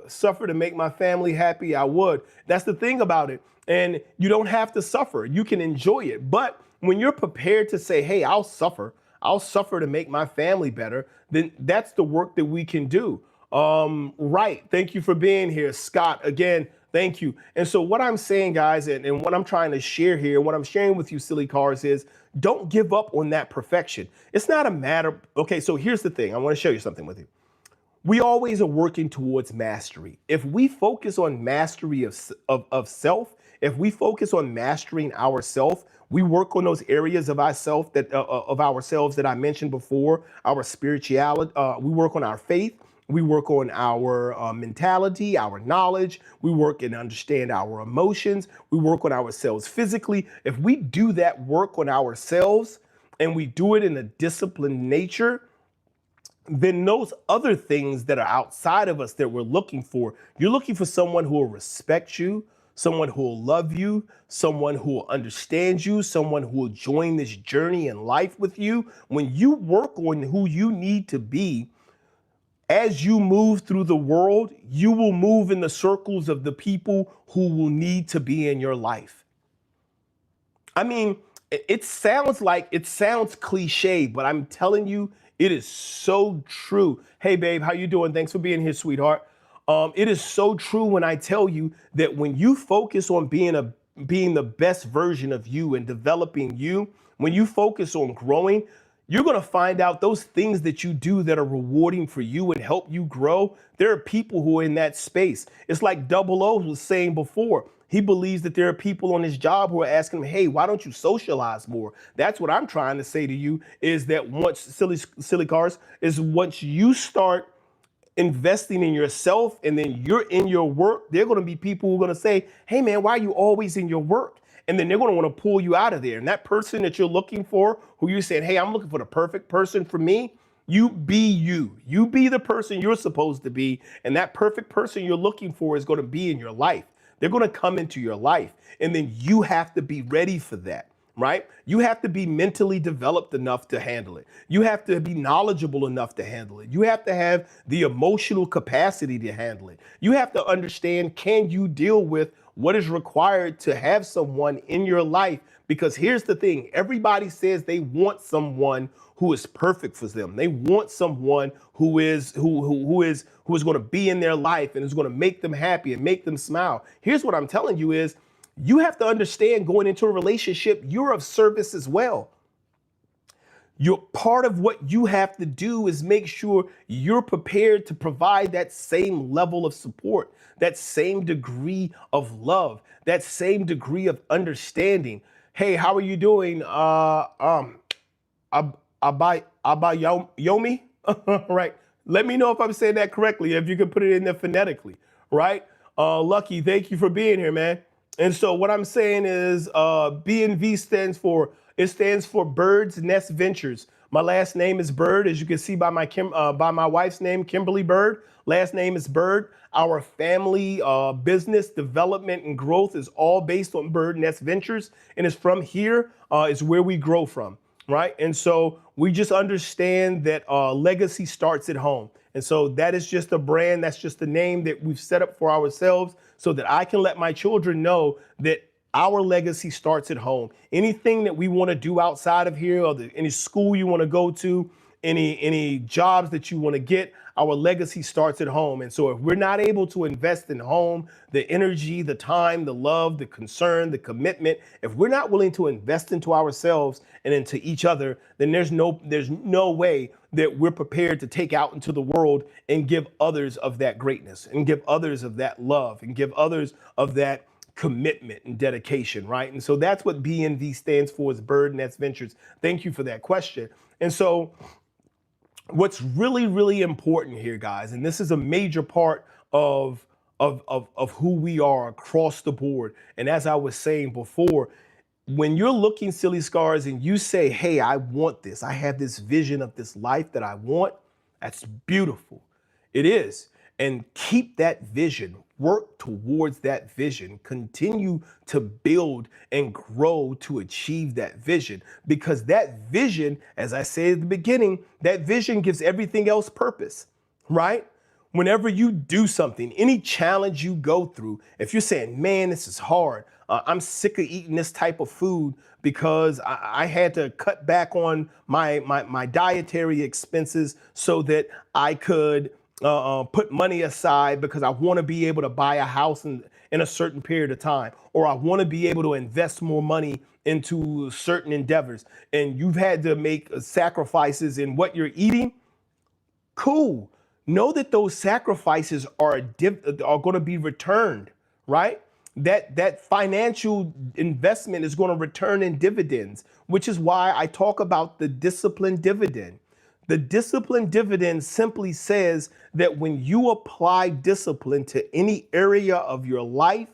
Suffer to make my family happy, I would. That's the thing about it. And you don't have to suffer. You can enjoy it. But when you're prepared to say, hey, I'll suffer to make my family better, then that's the work that we can do. Right. Thank you for being here, Scott. Again, thank you. And so what I'm saying, guys, and what I'm trying to share here, what I'm sharing with you, silly cars, is don't give up on that perfection. It's not a matter. Okay, so here's the thing. I want to show you something with you. We always are working towards mastery. If we focus on mastery of self, if we focus on mastering ourself, we work on those areas of ourselves that I mentioned before, our spirituality, we work on our faith, we work on our mentality, our knowledge, we work and understand our emotions, we work on ourselves physically. If we do that work on ourselves and we do it in a disciplined nature, then those other things that are outside of us that we're looking for, you're looking for someone who will respect you, someone who will love you, someone who will understand you, someone who will join this journey in life with you. When you work on who you need to be, as you move through the world, you will move in the circles of the people who will need to be in your life. I mean, it sounds cliche, but I'm telling you, it is so true. Hey, babe, how you doing? Thanks for being here, sweetheart. It is so true when I tell you that when you focus on being the best version of you and developing you, when you focus on growing, you're going to find out those things that you do that are rewarding for you and help you grow. There are people who are in that space. It's like Double O was saying before. He believes that there are people on his job who are asking him, hey, why don't you socialize more? That's what I'm trying to say to you, is that once, silly cars, is once you start investing in yourself and then you're in your work, there are going to be people who are going to say, hey, man, why are you always in your work? And then they're going to want to pull you out of there. And that person that you're looking for, who you're saying, hey, I'm looking for the perfect person for me, you be you. You be the person you're supposed to be. And that perfect person you're looking for is going to be in your life. They're going to come into your life. And then you have to be ready for that, right? You have to be mentally developed enough to handle it. You have to be knowledgeable enough to handle it. You have to have the emotional capacity to handle it. You have to understand, can you deal with what is required to have someone in your life? Because here's the thing, everybody says they want someone who is perfect for them. They want someone who is going to be in their life and is going to make them happy and make them smile. Here's what I'm telling you is, you have to understand, going into a relationship, you're of service as well. You're part of what you have to do is make sure you're prepared to provide that same level of support, that same degree of love, that same degree of understanding. Hey, how are you doing? Yomi? Right. Let me know if I'm saying that correctly, if you can put it in there phonetically, right? Lucky, thank you for being here, man. And so what I'm saying is BNV stands for Birds Nest Ventures. My last name is Bird, as you can see by my wife's name, Kimberly Bird. Last name is Bird. Our family business development and growth is all based on Bird Nest Ventures, and it's from here is where we grow from, right? And so we just understand that legacy starts at home. And so that is just a brand. That's just a name that we've set up for ourselves so that I can let my children know that our legacy starts at home. Anything that we want to do outside of here, or any school you want to go to, any jobs that you want to get, our legacy starts at home. And so if we're not able to invest in home, the energy, the time, the love, the concern, the commitment, if we're not willing to invest into ourselves and into each other, then there's no way that we're prepared to take out into the world and give others of that greatness, and give others of that love, and give others of that commitment and dedication, right? And so that's what BNV stands for, is Bird Nest Ventures. Thank you for that question. And so what's really, really important here, guys, and this is a major part of who we are across the board. And as I was saying before, when you're looking, Silly Scars, and you say, hey, I want this, I have this vision of this life that I want, that's beautiful. It is. And keep that vision, work towards that vision, continue to build and grow to achieve that vision, because that vision, as I said at the beginning, that vision gives everything else purpose, right? Whenever you do something, any challenge you go through, if you're saying, man, this is hard, I'm sick of eating this type of food because I had to cut back on my dietary expenses so that I could put money aside because I want to be able to buy a house in a certain period of time, or I want to be able to invest more money into certain endeavors, and you've had to make sacrifices in what you're eating. Cool. Know that those sacrifices are going to be returned, right? That financial investment is going to return in dividends, which is why I talk about the discipline dividend. The discipline dividend simply says that when you apply discipline to any area of your life,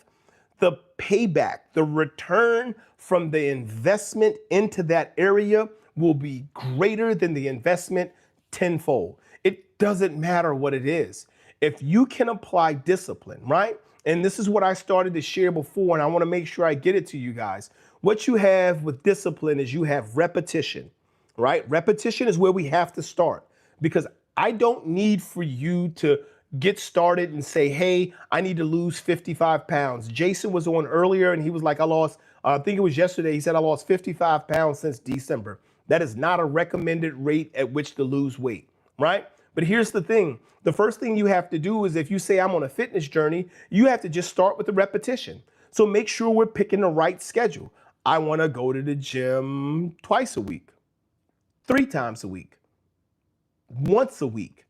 the payback, the return from the investment into that area will be greater than the investment tenfold. It doesn't matter what it is. If you can apply discipline, right? And this is what I started to share before, and I want to make sure I get it to you guys. What you have with discipline is you have repetition, right? Repetition is where we have to start, because I don't need for you to get started and say, hey, I need to lose 55 pounds. Jason was on earlier and he was like, I think it was yesterday, he said I lost 55 pounds since December. That is not a recommended rate at which to lose weight, right? But here's the thing. The first thing you have to do is, if you say I'm on a fitness journey, you have to just start with the repetition. So make sure we're picking the right schedule. I want to go to the gym twice a week, 3 times a week, once a week.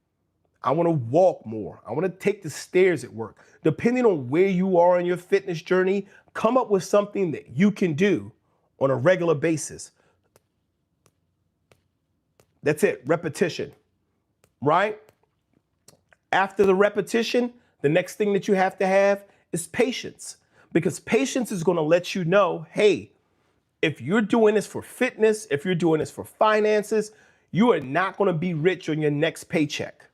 I want to walk more. I want to take the stairs at work. Depending on where you are in your fitness journey, come up with something that you can do on a regular basis. That's it, repetition, right? After the repetition, the next thing that you have to have is patience, because patience is going to let you know, hey, if you're doing this for fitness, if you're doing this for finances, you are not going to be rich on your next paycheck.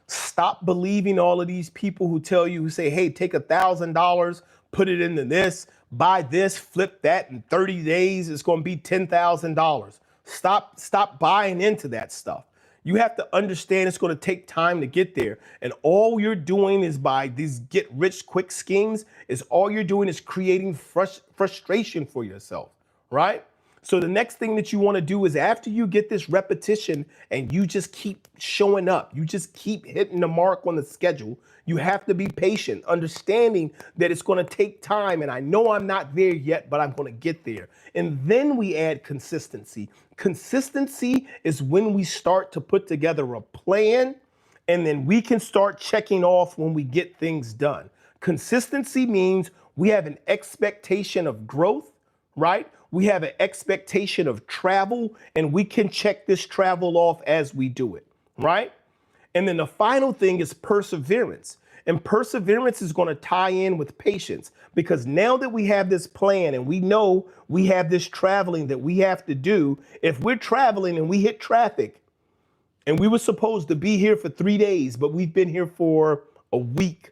Stop believing all of these people who tell you, who say, hey, take $1,000, put it into this, buy this, flip that, in 30 days, it's going to be $10,000. Stop buying into that stuff. You have to understand it's going to take time to get there. And all you're doing is, by these get rich quick schemes, is all you're doing is creating frustration for yourself, right? So the next thing that you want to do is, after you get this repetition and you just keep showing up, you just keep hitting the mark on the schedule, you have to be patient, understanding that it's going to take time. And I know I'm not there yet, but I'm going to get there. And then we add consistency. Consistency is when we start to put together a plan, and then we can start checking off when we get things done. Consistency means we have an expectation of growth, right? We have an expectation of travel, and we can check this travel off as we do it, right? And then the final thing is perseverance. And perseverance is going to tie in with patience, because now that we have this plan and we know we have this traveling that we have to do, if we're traveling and we hit traffic, and we were supposed to be here for 3 days, but we've been here for a week,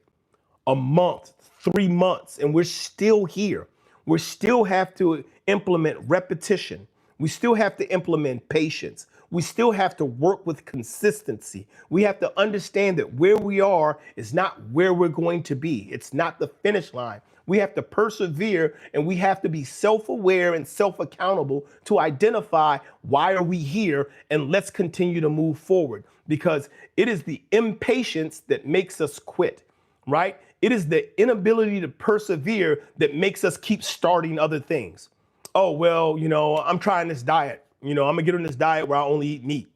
a month, 3 months, and we're still here. We still have to implement repetition. We still have to implement patience. we still have to work with consistency. We have to understand that where we are is not where we're going to be. It's not the finish line. We have to persevere, and we have to be self-aware and self-accountable to identify why are we here, and let's continue to move forward, because it is the impatience that makes us quit, right? It is the inability to persevere that makes us keep starting other things. Oh, well, I'm trying this diet. I'm gonna get on this diet where I only eat meat.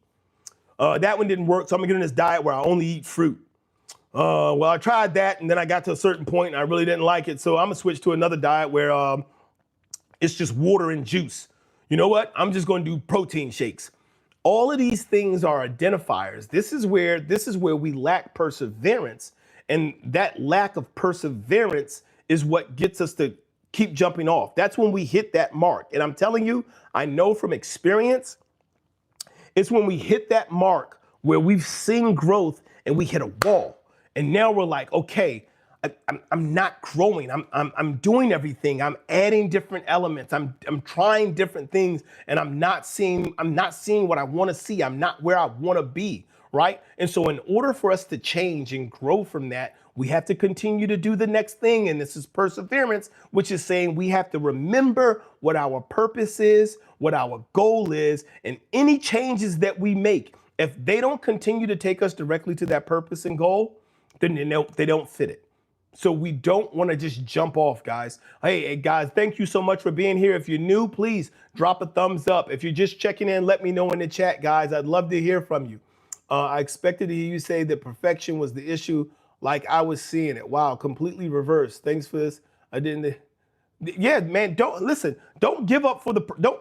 That one didn't work, so I'm gonna get on this diet where I only eat fruit. Well, I tried that, and then I got to a certain point, and I really didn't like it, so I'm gonna switch to another diet where it's just water and juice. You know what? I'm just gonna do protein shakes. All of these things are identifiers. This is where we lack perseverance, and that lack of perseverance is what gets us to keep jumping off. That's when we hit that mark. And I'm telling you, I know from experience, it's when we hit that mark where we've seen growth and we hit a wall. And now we're like, okay, I'm not growing. I'm doing everything. I'm adding different elements. I'm trying different things, and I'm not seeing what I want to see. I'm not where I want to be, right? And so in order for us to change and grow from that, we have to continue to do the next thing. And this is perseverance, which is saying we have to remember what our purpose is, what our goal is, and any changes that we make, if they don't continue to take us directly to that purpose and goal, then they don't fit it. So we don't want to just jump off, guys. Hey, guys, thank you so much for being here. If you're new, please drop a thumbs up. If you're just checking in, let me know in the chat, guys. I'd love to hear from you. I expected to hear you say that perfection was the issue, like I was seeing it. Wow, completely reversed. Thanks for this. I didn't. Yeah, man, don't give up for don't.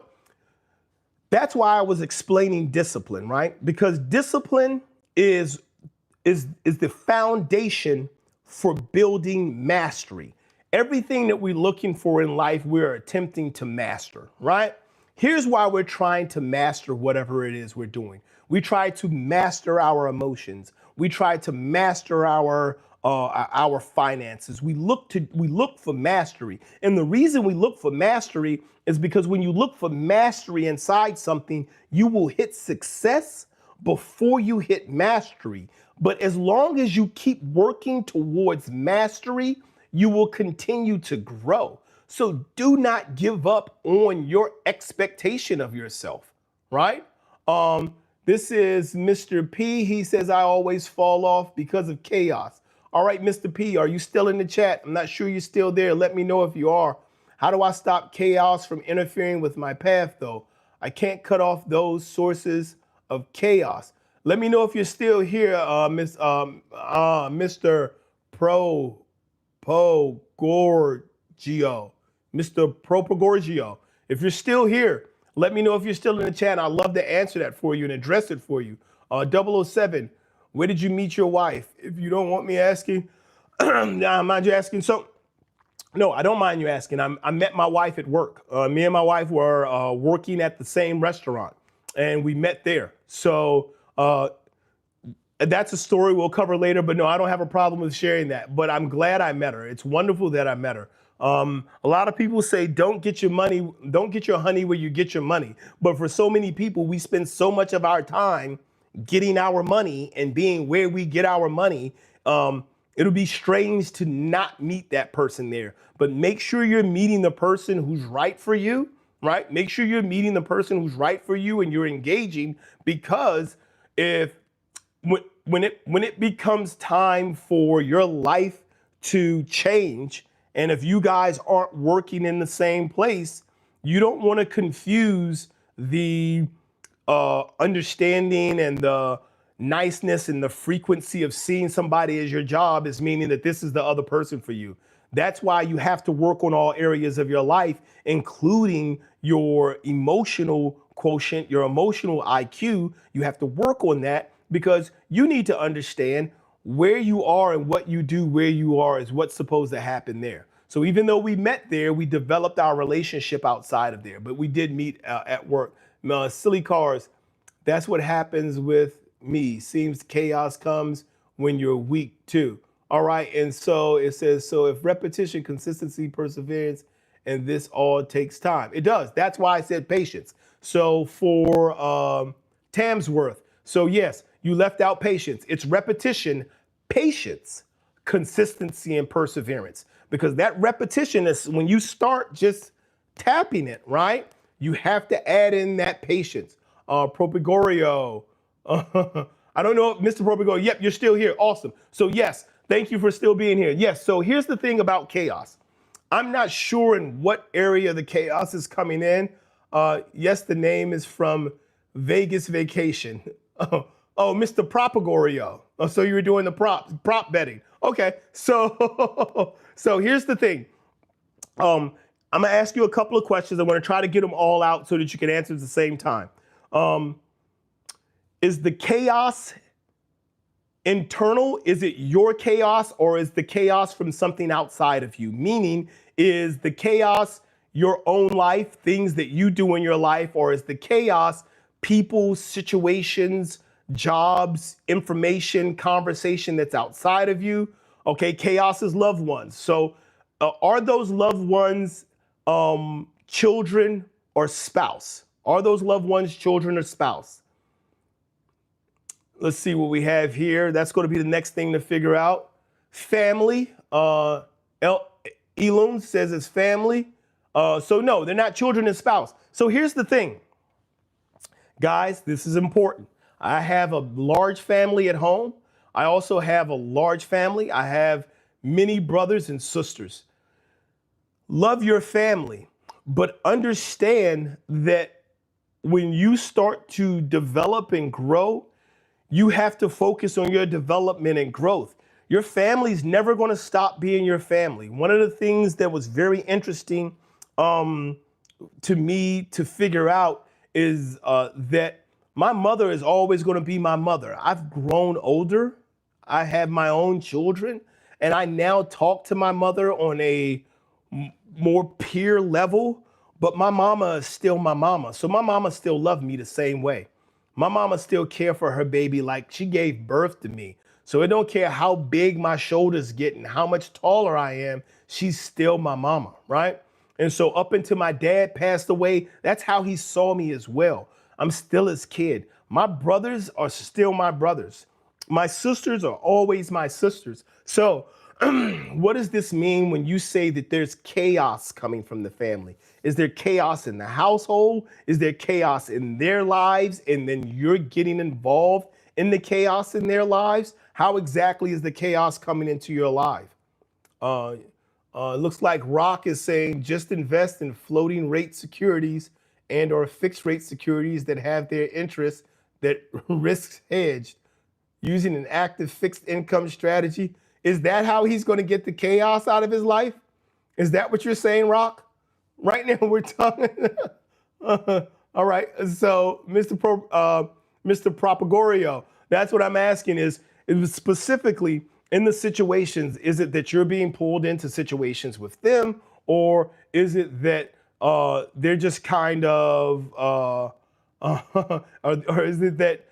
That's why I was explaining discipline, right? Because discipline is the foundation for building mastery. Everything that we're looking for in life, we're attempting to master, right? Here's why we're trying to master whatever it is we're doing. We try to master our emotions. We try to master our finances. We look for mastery. And the reason we look for mastery is because when you look for mastery inside something, you will hit success before you hit mastery. But as long as you keep working towards mastery, you will continue to grow. So do not give up on your expectation of yourself, right? This is Mr. P. He says, I always fall off because of chaos. All right, Mr. P, are you still in the chat? I'm not sure you're still there. Let me know if you are. How do I stop chaos from interfering with my path, though? I can't cut off those sources of chaos. Let me know if you're still here, Mr. Propagorgio. Mr. Propagorgio. If you're still here, let me know if you're still in the chat. I'd love to answer that for you and address it for you. 007, where did you meet your wife? If you don't want me asking, I mind you asking. So, no, I don't mind you asking. I met my wife at work. Me and my wife were working at the same restaurant, and we met there. So that's a story we'll cover later, but no, I don't have a problem with sharing that. But I'm glad I met her. It's wonderful that I met her. A lot of people say, don't get your honey where you get your money. But for so many people, we spend so much of our time getting our money and being where we get our money. It'll be strange to not meet that person there. But make sure you're meeting the person who's right for you, right? Make sure you're meeting the person who's right for you and you're engaging, because when it becomes time for your life to change, and if you guys aren't working in the same place, you don't want to confuse the understanding and the niceness and the frequency of seeing somebody as your job as meaning that this is the other person for you. That's why you have to work on all areas of your life, including your emotional quotient, your emotional IQ. You have to work on that, because you need to understand where you are and what you do where you are is what's supposed to happen there. So even though we met there, we developed our relationship outside of there, but we did meet at work. Silly cars, that's what happens with me. Seems chaos comes when you're weak too. All right, and so it says, so if repetition, consistency, perseverance, and this all takes time. It does. That's why I said patience. So for Tamsworth. So yes, you left out patience. It's repetition, patience, consistency, and perseverance. Because that repetition is when you start just tapping it, right? You have to add in that patience. Propagorio. I don't know, Mr. Propagorio. Yep, you're still here. Awesome. So yes, thank you for still being here. Yes, so here's the thing about chaos. I'm not sure in what area the chaos is coming in. Yes, the name is from Vegas Vacation. Oh, Mr. Propagorio. Oh, so you were doing the prop betting. Okay, so so here's the thing. I'm gonna ask you a couple of questions. I'm gonna try to get them all out so that you can answer at the same time. Is the chaos internal? Is it your chaos, or is the chaos from something outside of you? Meaning, is the chaos your own life, things that you do in your life, or is the chaos people, situations, jobs, information, conversation that's outside of you? Okay, chaos is loved ones. So are those loved ones children or spouse? Are those loved ones children or spouse? Let's see what we have here. That's going to be the next thing to figure out. Family. Elon says it's family. So no, they're not children and spouse. So here's the thing. Guys, this is important. I have a large family at home. I also have a large family. I have many brothers and sisters. Love your family, but understand that when you start to develop and grow, you have to focus on your development and growth. Your family's never going to stop being your family. One of the things that was very interesting to me to figure out is that my mother is always going to be my mother. I've grown older. I have my own children, and I now talk to my mother on a more peer level, but my mama is still my mama. So my mama still loved me the same way. My mama still care for her baby like she gave birth to me. So it don't care how big my shoulders get and how much taller I am, she's still my mama, right? And so up until my dad passed away, that's how he saw me as well. I'm still his kid. My brothers are still my brothers. My sisters are always my sisters. So what does this mean when you say that there's chaos coming from the family? Is there chaos in the household? Is there chaos in their lives? And then you're getting involved in the chaos in their lives? How exactly is the chaos coming into your life? Looks like Rock is saying just invest in floating rate securities and or fixed rate securities that have their interests that risks hedged using an active fixed income strategy. Is that how he's going to get the chaos out of his life? Is that what you're saying, Rock? Right now we're talking. All right. So, Mr. Propagorio, that's what I'm asking is specifically in the situations, is it that you're being pulled into situations with them, or is it that they're just kind of, or is it that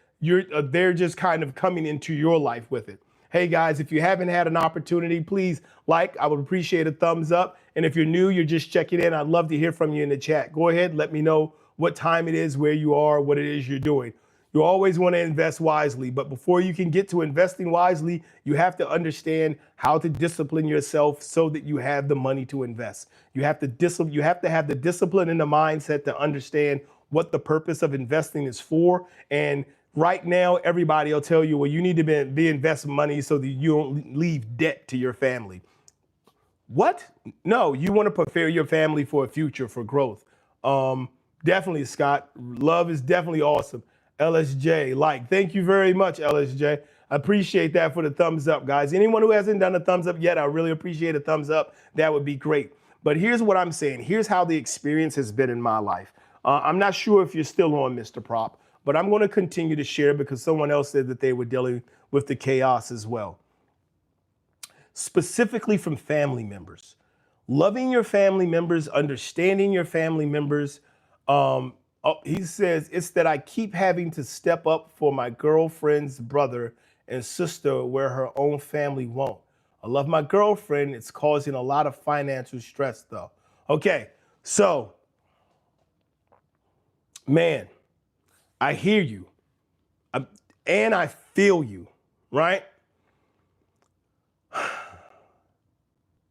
they're just kind of coming into your life with it? Hey guys, if you haven't had an opportunity, please I would appreciate a thumbs up. And if you're new, you're just checking in, I'd love to hear from you in the chat. Go ahead, let me know what time it is, where you are, what it is you're doing. You always want to invest wisely, but before you can get to investing wisely, you have to understand how to discipline yourself so that you have the money to invest. You have to have the discipline and the mindset to understand what the purpose of investing is for. And right now, everybody will tell you, well, you need to be investing money so that you don't leave debt to your family. What? No, you want to prepare your family for a future, for growth. Definitely, Scott. Love is definitely awesome. LSJ, thank you very much, LSJ. I appreciate that for the thumbs up, guys. Anyone who hasn't done a thumbs up yet, I really appreciate a thumbs up. That would be great. But here's what I'm saying. Here's how the experience has been in my life. I'm not sure if you're still on, Mr. Prop, but I'm going to continue to share because someone else said that they were dealing with the chaos as well. Specifically from family members. Loving your family members, understanding your family members. He says, it's that I keep having to step up for my girlfriend's brother and sister where her own family won't. I love my girlfriend. It's causing a lot of financial stress though. Okay, so, man, I hear you. And I feel you, right?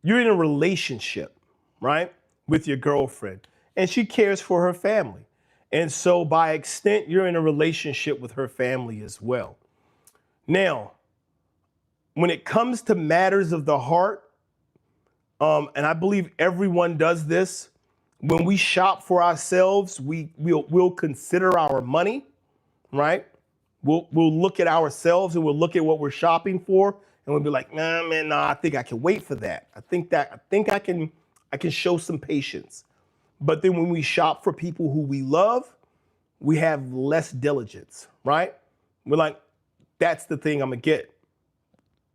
You're in a relationship, right, with your girlfriend, and she cares for her family. And so by extent, you're in a relationship with her family as well. Now, when it comes to matters of the heart, and I believe everyone does this, when we shop for ourselves, we'll consider our money, right? We'll look at ourselves and we'll look at what we're shopping for, and we'll be like, nah, I think I can wait for that. I think I can show some patience. But then when we shop for people who we love, we have less diligence, right? We're like, that's the thing I'm gonna get,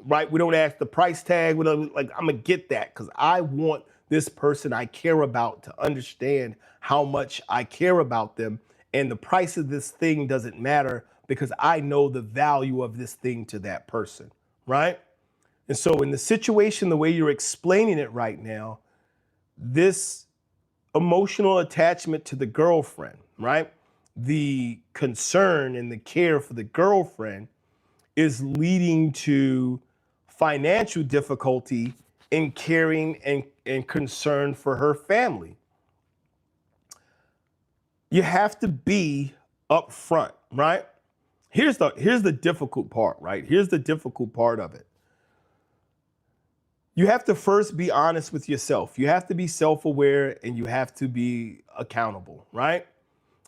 right? We don't ask the price tag. We don't, like, I'm gonna get that because I want this person I care about to understand how much I care about them. And the price of this thing doesn't matter because I know the value of this thing to that person, right? And so in the situation, the way you're explaining it right now, this emotional attachment to the girlfriend, right? The concern and the care for the girlfriend is leading to financial difficulty in caring and concern for her family. You have to be upfront, right? Here's the difficult part, right? Here's the difficult part of it. You have to first be honest with yourself. You have to be self-aware and you have to be accountable, right?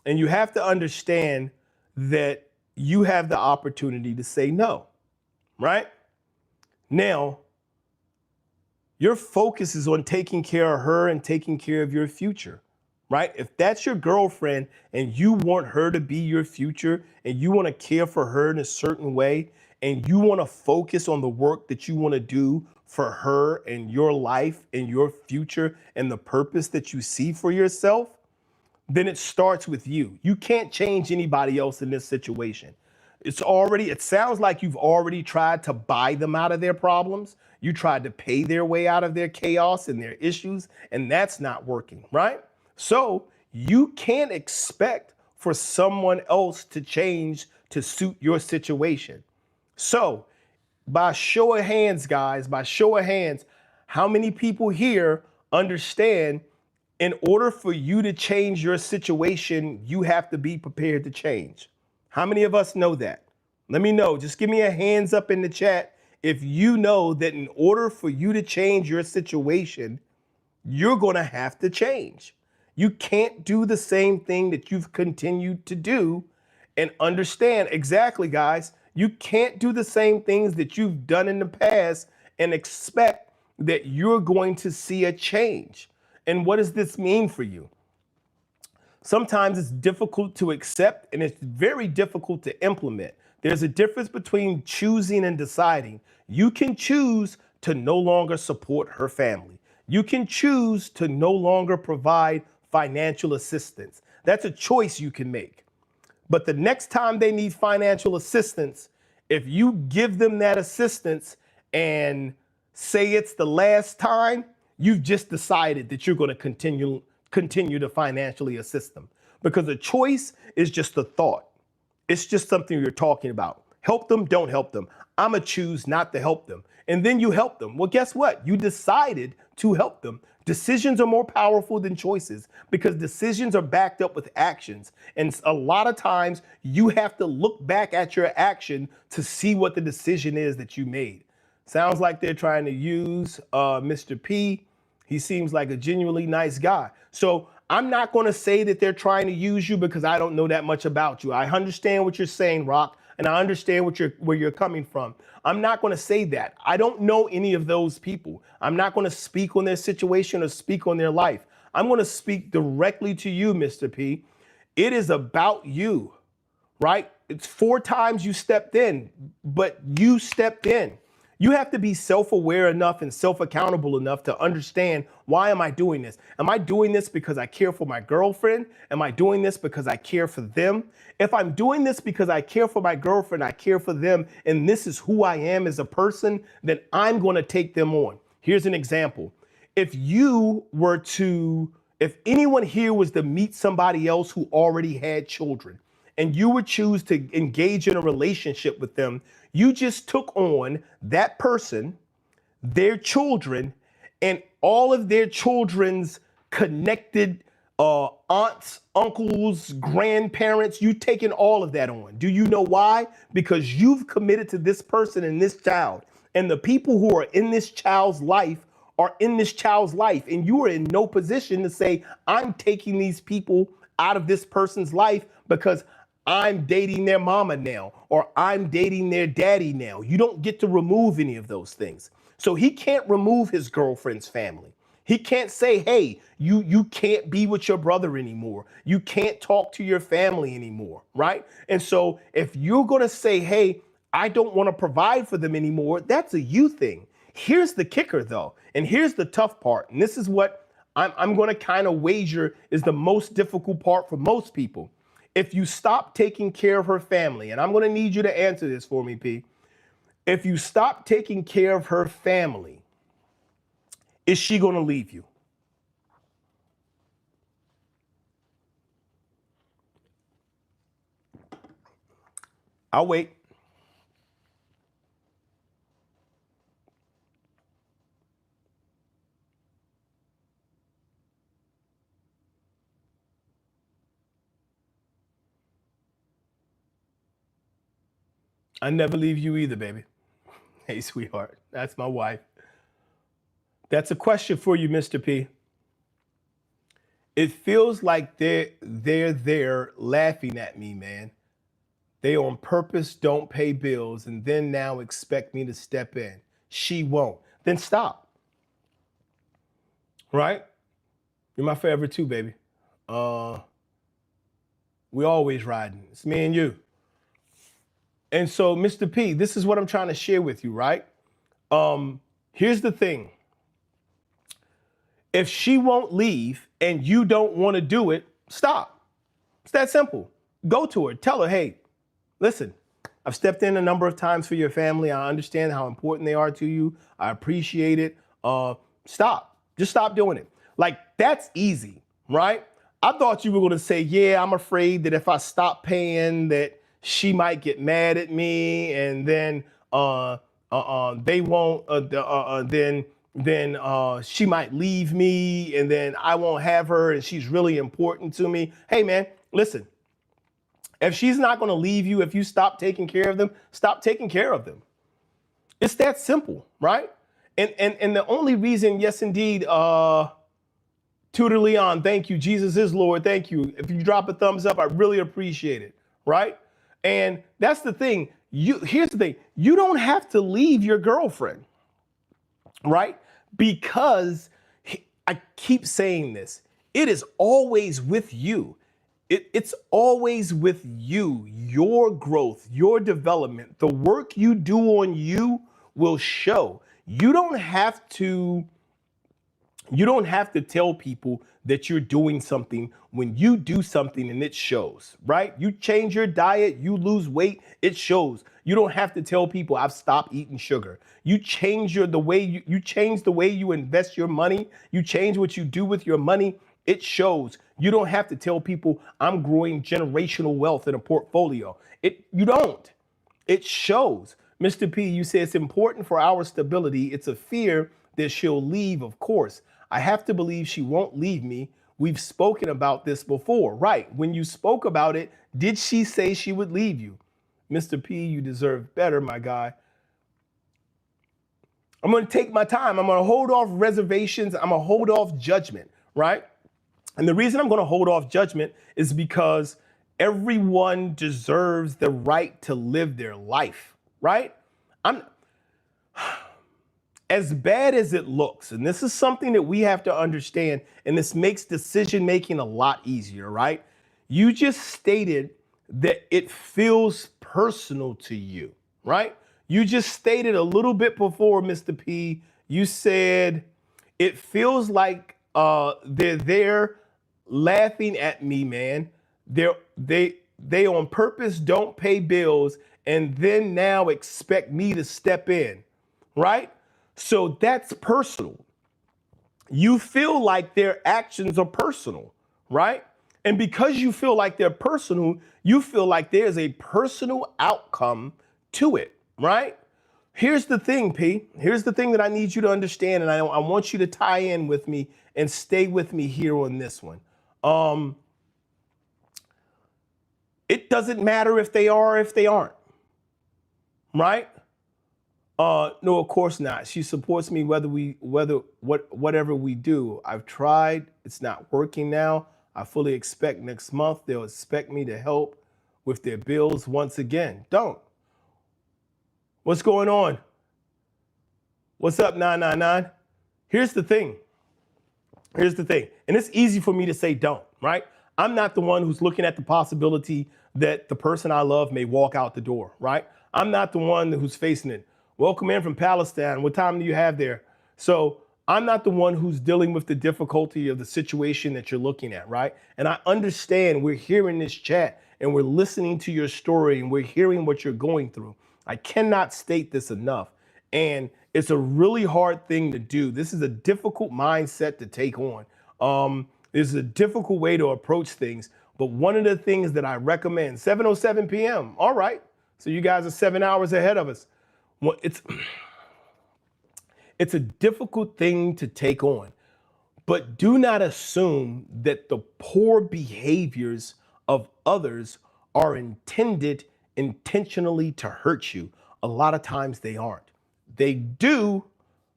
And you have to understand that you have the opportunity to say no, right? Now, your focus is on taking care of her and taking care of your future, right? If that's your girlfriend and you want her to be your future and you want to care for her in a certain way and you want to focus on the work that you want to do for her and your life and your future and the purpose that you see for yourself, then it starts with you. You can't change anybody else in this situation. It sounds like you've already tried to buy them out of their problems. You tried to pay their way out of their chaos and their issues, and that's not working, right? So you can't expect for someone else to change to suit your situation. So by show of hands, guys, by show of hands, how many people here understand in order for you to change your situation, you have to be prepared to change? How many of us know that? Let me know. Just give me a hands up in the chat if you know that in order for you to change your situation, you're going to have to change. You can't do the same thing that you've continued to do. And understand exactly, guys, you can't do the same things that you've done in the past and expect that you're going to see a change. And what does this mean for you? Sometimes it's difficult to accept and it's very difficult to implement. There's a difference between choosing and deciding. You can choose to no longer support her family. You can choose to no longer provide financial assistance. That's a choice you can make. But the next time they need financial assistance, if you give them that assistance and say it's the last time, you've just decided that you're going to continue to financially assist them. Because a choice is just a thought. It's just something you're talking about. Help them, don't help them. I'm going to choose not to help them. And then you help them. Well, guess what? You decided to help them. Decisions are more powerful than choices because decisions are backed up with actions. And a lot of times you have to look back at your action to see what the decision is that you made. Sounds like they're trying to use Mr. P. He seems like a genuinely nice guy. So I'm not going to say that they're trying to use you because I don't know that much about you. I understand what you're saying, Rock, and I understand where you're coming from. I'm not going to say that. I don't know any of those people. I'm not going to speak on their situation or speak on their life. I'm going to speak directly to you, Mr. P. It is about you, right? It's 4 times you stepped in, but you stepped in. You have to be self-aware enough and self-accountable enough to understand, why am I doing this? Am I doing this because I care for my girlfriend? Am I doing this because I care for them? If I'm doing this because I care for my girlfriend, I care for them, and this is who I am as a person, then I'm going to take them on. Here's an example. If anyone here was to meet somebody else who already had children, and you would choose to engage in a relationship with them, you just took on that person, their children, and all of their children's connected aunts, uncles, grandparents. You've taken all of that on. Do you know why? Because you've committed to this person and this child. And the people who are in this child's life are in this child's life. And you are in no position to say, I'm taking these people out of this person's life because I'm dating their mama now, or I'm dating their daddy now. You don't get to remove any of those things. So he can't remove his girlfriend's family. He can't say, hey, you can't be with your brother anymore. You can't talk to your family anymore, right? And so if you're going to say, hey, I don't want to provide for them anymore, that's a you thing. Here's the kicker, though, and here's the tough part. And this is what I'm going to kind of wager is the most difficult part for most people. If you stop taking care of her family, and I'm going to need you to answer this for me, P. If you stop taking care of her family, is she going to leave you? I'll wait. I never leave you either, baby. Hey, sweetheart, that's my wife. That's a question for you, Mr. P. It feels like they're there laughing at me, man. They on purpose don't pay bills and then now expect me to step in. She won't. Then stop. Right? You're my favorite too, baby. We always riding. It's me and you. And so, Mr. P, this is what I'm trying to share with you, right? Here's the thing. If she won't leave and you don't want to do it, stop. It's that simple. Go to her. Tell her, hey, listen, I've stepped in a number of times for your family. I understand how important they are to you. I appreciate it. Stop. Just stop doing it. Like, that's easy, right? I thought you were going to say, yeah, I'm afraid that if I stop paying that she might get mad at me and then they won't, then she might leave me and then I won't have her and she's really important to me. Hey, man, listen, if she's not going to leave you, if you stop taking care of them, stop taking care of them. It's that simple, right? And the only reason, yes, indeed, Tutor Leon, thank you. Jesus is Lord, thank you. If you drop a thumbs up, I really appreciate it, right? And that's the thing. Here's the thing. You don't have to leave your girlfriend, right? Because I keep saying this. It is always with you. It's always with you. Your growth, your development, the work you do on you will show. You don't have to tell people that you're doing something when you do something and it shows, right? You change your diet, you lose weight, it shows. You don't have to tell people I've stopped eating sugar. You change the way you invest your money, you change what you do with your money, it shows. You don't have to tell people I'm growing generational wealth in a portfolio. You don't. It shows. Mr. P, you say it's important for our stability. It's a fear that she'll leave, of course. I have to believe she won't leave me. We've spoken about this before. Right. When you spoke about it, did she say she would leave you? Mr. P, you deserve better, my guy. I'm going to take my time. I'm going to hold off reservations. I'm going to hold off judgment, right? And the reason I'm going to hold off judgment is because everyone deserves the right to live their life, right? As bad as it looks, and this is something that we have to understand, and this makes decision making a lot easier, right? You just stated that it feels personal to you, right? You just stated a little bit before, Mr. P, you said it feels like they're there laughing at me, man. They on purpose don't pay bills and then now expect me to step in, right? So that's personal. You feel like their actions are personal, right? And because you feel like they're personal, you feel like there's a personal outcome to it, right? Here's the thing, P. Here's the thing that I need you to understand, and I want you to tie in with me and stay with me here on this one. It doesn't matter if they are or if they aren't, right? No, of course not. She supports me whatever we do. I've tried. It's not working now. I fully expect next month they'll expect me to help with their bills once again. Don't. What's going on? What's up, 999? Here's the thing. Here's the thing. And it's easy for me to say don't, right? I'm not the one who's looking at the possibility that the person I love may walk out the door, right? I'm not the one who's facing it. Welcome in from Palestine. What time do you have there? So I'm not the one who's dealing with the difficulty of the situation that you're looking at, right? And I understand we're hearing this chat and we're listening to your story and we're hearing what you're going through. I cannot state this enough. And it's a really hard thing to do. This is a difficult mindset to take on. This is a difficult way to approach things. But one of the things that I recommend, 7:07 p.m. All right. So you guys are 7 hours ahead of us. Well, it's a difficult thing to take on. But do not assume that the poor behaviors of others are intended intentionally to hurt you. A lot of times they aren't. They do,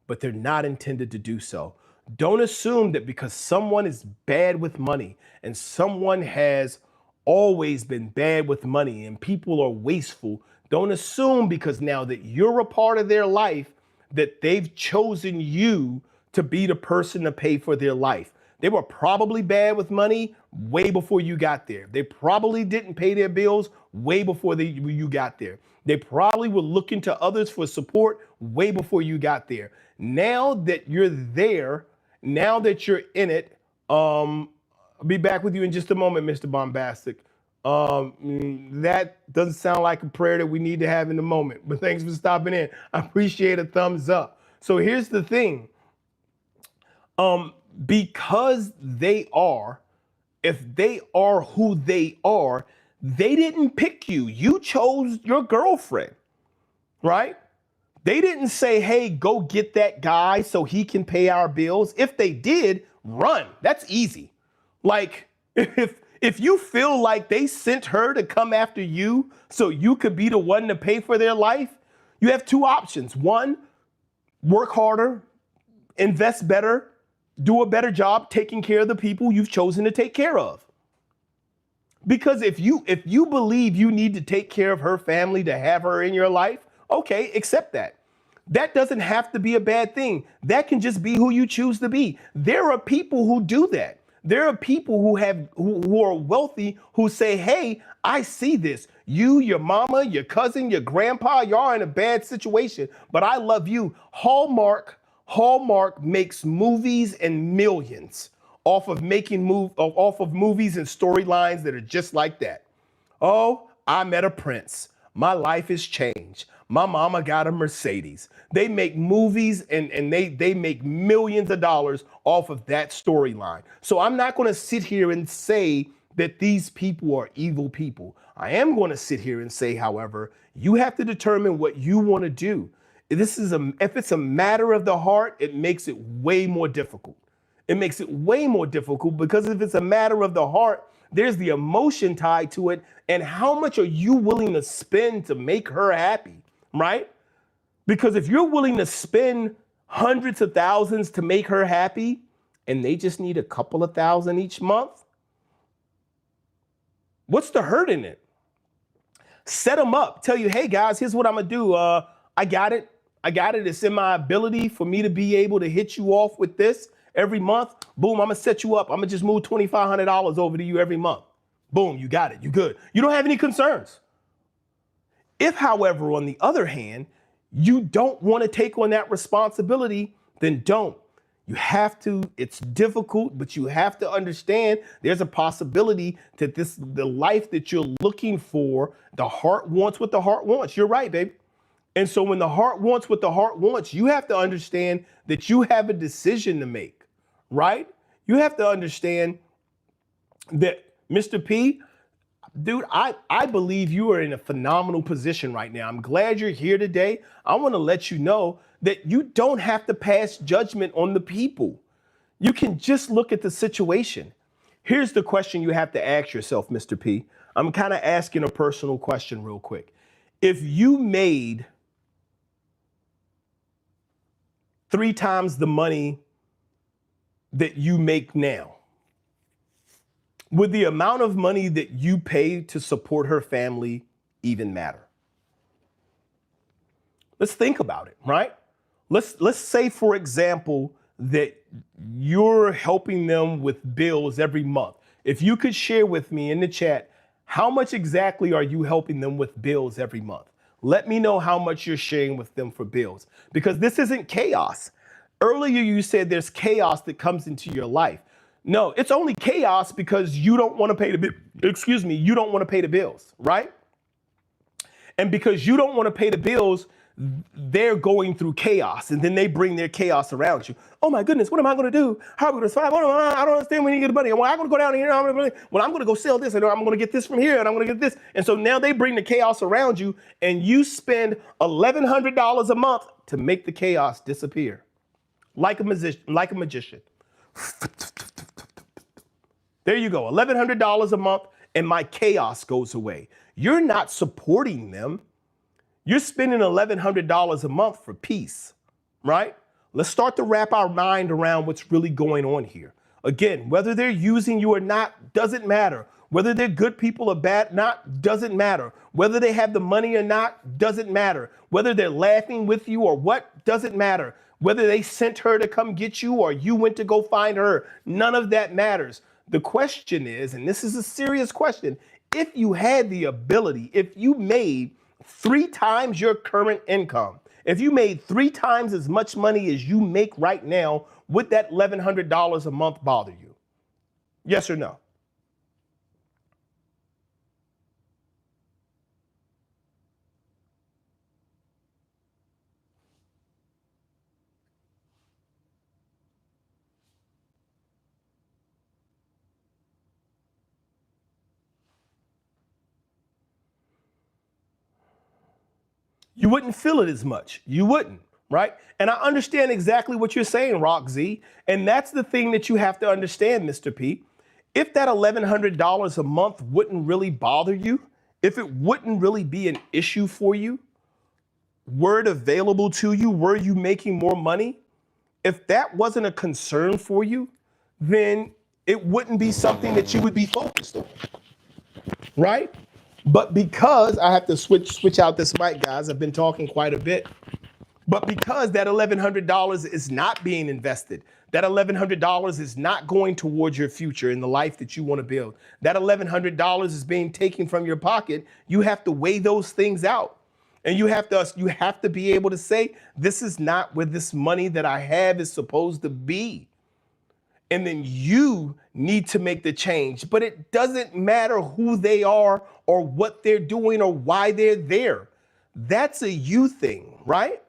but they're not intended to do so. Don't assume that because someone is bad with money and someone has always been bad with money and people are wasteful, don't assume because now that you're a part of their life that they've chosen you to be the person to pay for their life. They were probably bad with money way before you got there. They probably didn't pay their bills way before you got there. They probably were looking to others for support way before you got there. Now that you're there, now that you're in it, I'll be back with you in just a moment, Mr. Bombastic. That doesn't sound like a prayer that we need to have in the moment, but thanks for stopping in. I appreciate a thumbs up. So here's the thing. Because if they are who they are, they didn't pick you. You chose your girlfriend, right? They didn't say, hey, go get that guy so he can pay our bills. If they did, run. That's easy. Like, if you feel like they sent her to come after you so you could be the one to pay for their life, you have two options. One, work harder, invest better, do a better job taking care of the people you've chosen to take care of. Because if you believe you need to take care of her family to have her in your life, okay, accept that. That doesn't have to be a bad thing. That can just be who you choose to be. There are people who do that. There are people who are wealthy who say, hey, I see this. You, your mama, your cousin, your grandpa, y'all in a bad situation, but I love you. Hallmark makes movies and millions off of movies and storylines that are just like that. Oh, I met a prince. My life has changed. My mama got a Mercedes. They make movies and they make millions of dollars off of that storyline. So I'm not going to sit here and say that these people are evil people. I am going to sit here and say, however, you have to determine what you want to do. If it's a matter of the heart, it makes it way more difficult. It makes it way more difficult because if it's a matter of the heart, there's the emotion tied to it. And how much are you willing to spend to make her happy, right? Because if you're willing to spend hundreds of thousands to make her happy and they just need a couple of thousand each month, what's the hurt in it? Set them up. Tell you, hey guys, here's what I'm gonna do. I got it. It's in my ability for me to be able to hit you off with this every month. Boom, I'm gonna set you up. I'm gonna just move $2,500 over to you every month. Boom, you got it. You good. You don't have any concerns. If, however, on the other hand, you don't want to take on that responsibility, then don't. You have to. It's difficult, but you have to understand there's a possibility that the life that you're looking for, the heart wants what the heart wants. You're right, baby. And so when the heart wants what the heart wants, you have to understand that you have a decision to make, right? You have to understand that Mr. P, dude, I believe you are in a phenomenal position right now. I'm glad you're here today. I want to let you know that you don't have to pass judgment on the people. You can just look at the situation. Here's the question you have to ask yourself, Mr. P. I'm kind of asking a personal question real quick. If you made 3 times the money that you make now, would the amount of money that you pay to support her family even matter? Let's think about it, right? Let's say, for example, that you're helping them with bills every month. If you could share with me in the chat, how much exactly are you helping them with bills every month? Let me know how much you're sharing with them for bills, because this isn't chaos. Earlier you said there's chaos that comes into your life. No, it's only chaos because you don't want to pay you don't want to pay the bills, right? And because you don't want to pay the bills, they're going through chaos, and then they bring their chaos around you. Oh my goodness, what am I going to do? How are we going to survive? I don't understand when you get the money. Well, I'm going to go down here. I'm going to go sell this, and I'm going to get this from here, and I'm going to get this. And so now they bring the chaos around you, and you spend $1,100 a month to make the chaos disappear, like a magician. There you go, $1,100 a month, and my chaos goes away. You're not supporting them. You're spending $1,100 a month for peace, right? Let's start to wrap our mind around what's really going on here. Again, whether they're using you or not doesn't matter. Whether they're good people or bad not doesn't matter. Whether they have the money or not doesn't matter. Whether they're laughing with you or what doesn't matter. Whether they sent her to come get you or you went to go find her, none of that matters. The question is, and this is a serious question, if you had the ability, if you made 3 times your current income, if you made 3 times as much money as you make right now, would that $1,100 a month bother you? Yes or no? You wouldn't feel it as much. You wouldn't, right? And I understand exactly what you're saying, Rock Z. And that's the thing that you have to understand, Mr. P. If that $1,100 a month wouldn't really bother you, if it wouldn't really be an issue for you, were it available to you, were you making more money? If that wasn't a concern for you, then it wouldn't be something that you would be focused on, right? But because I have to switch out this mic, guys, I've been talking quite a bit. But because that $1,100 is not being invested, that $1,100 is not going towards your future in the life that you want to build, that $1,100 is being taken from your pocket, you have to weigh those things out. And you have to be able to say, this is not where this money that I have is supposed to be. And then you need to make the change. But it doesn't matter who they are or what they're doing or why they're there. That's a you thing, right?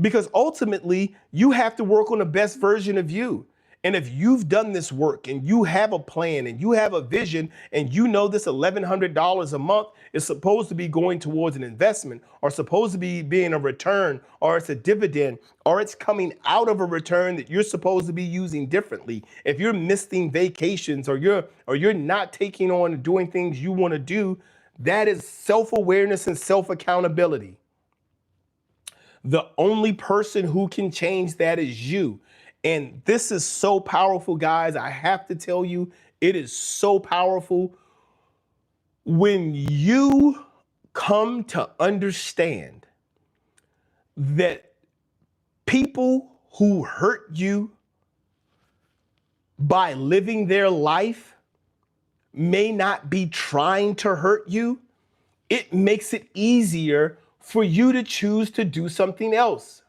Because ultimately, you have to work on the best version of you. And if you've done this work and you have a plan and you have a vision and you know this $1,100 a month is supposed to be going towards an investment or supposed to be being a return or it's a dividend or it's coming out of a return that you're supposed to be using differently. If you're missing vacations or you're not taking on and doing things you want to do, that is self-awareness and self-accountability. The only person who can change that is you. And this is so powerful, guys. I have to tell you, it is so powerful when you come to understand that people who hurt you by living their life may not be trying to hurt you. It makes it easier for you to choose to do something else.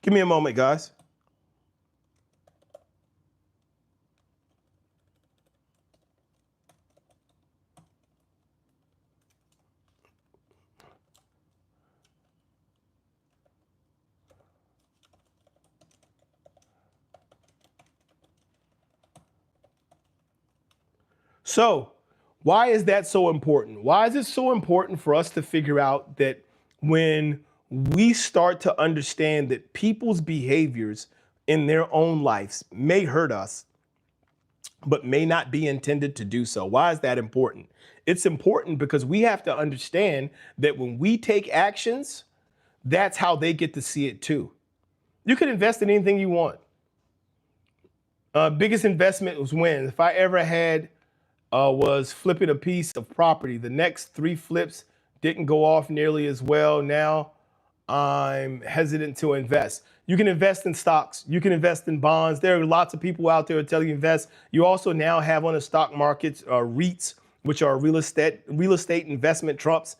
Give me a moment, guys. So why is that so important? Why is it so important for us to figure out that when we start to understand that people's behaviors in their own lives may hurt us, but may not be intended to do so? Why is that important? It's important because we have to understand that when we take actions, that's how they get to see it too. You can invest in anything you want. Biggest investment was when, if I ever had, was flipping a piece of property. The next 3 flips didn't go off nearly as well. Now I'm hesitant to invest. You can invest in stocks. You can invest in bonds. There are lots of people out there who tell you invest. You also now have on the stock markets REITs, which are real estate investment trusts,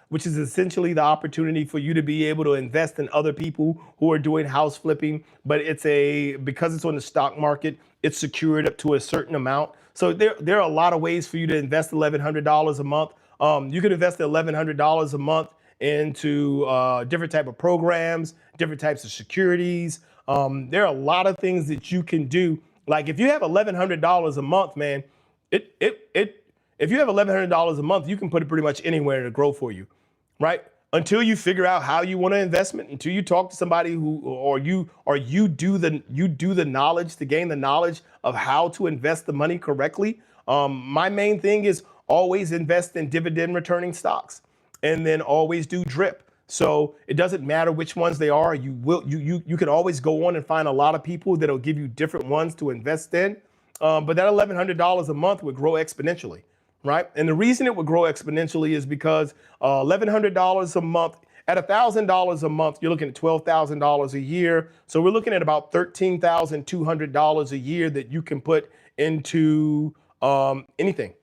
which is essentially the opportunity for you to be able to invest in other people who are doing house flipping. But because it's on the stock market, it's secured up to a certain amount. So there are a lot of ways for you to invest $1,100 a month. You can invest $1,100 a month into different type of programs, different types of securities. There are a lot of things that you can do. Like if you have $1,100 a month, man, if you have $1,100 a month, you can put it pretty much anywhere to grow for you, right? Until you figure out how you want to investment, until you talk to somebody you do the knowledge to gain the knowledge of how to invest the money correctly. My main thing is always invest in dividend returning stocks, and then always do drip. So it doesn't matter which ones they are. You can always go on and find a lot of people that'll give you different ones to invest in. But that $1,100 a month would grow exponentially, right? And the reason it would grow exponentially is because $1,100 a month, at $1,000 a month, you're looking at $12,000 a year. So we're looking at about $13,200 a year that you can put into anything.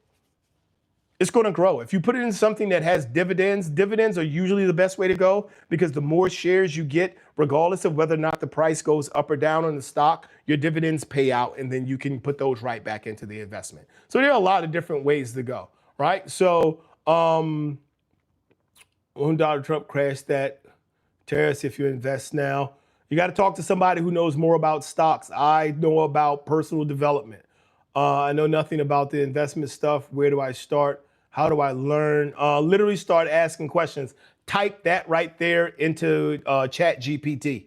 It's going to grow. If you put it in something that has dividends, dividends are usually the best way to go, because the more shares you get, regardless of whether or not the price goes up or down on the stock, your dividends pay out, and then you can put those right back into the investment. So there are a lot of different ways to go, right? So when Donald Trump crashed that tariffs, if you invest now, you got to talk to somebody who knows more about stocks. I know about personal development. I know nothing about the investment stuff. Where do I start? How do I learn? Literally start asking questions. Type that right there into Chat GPT.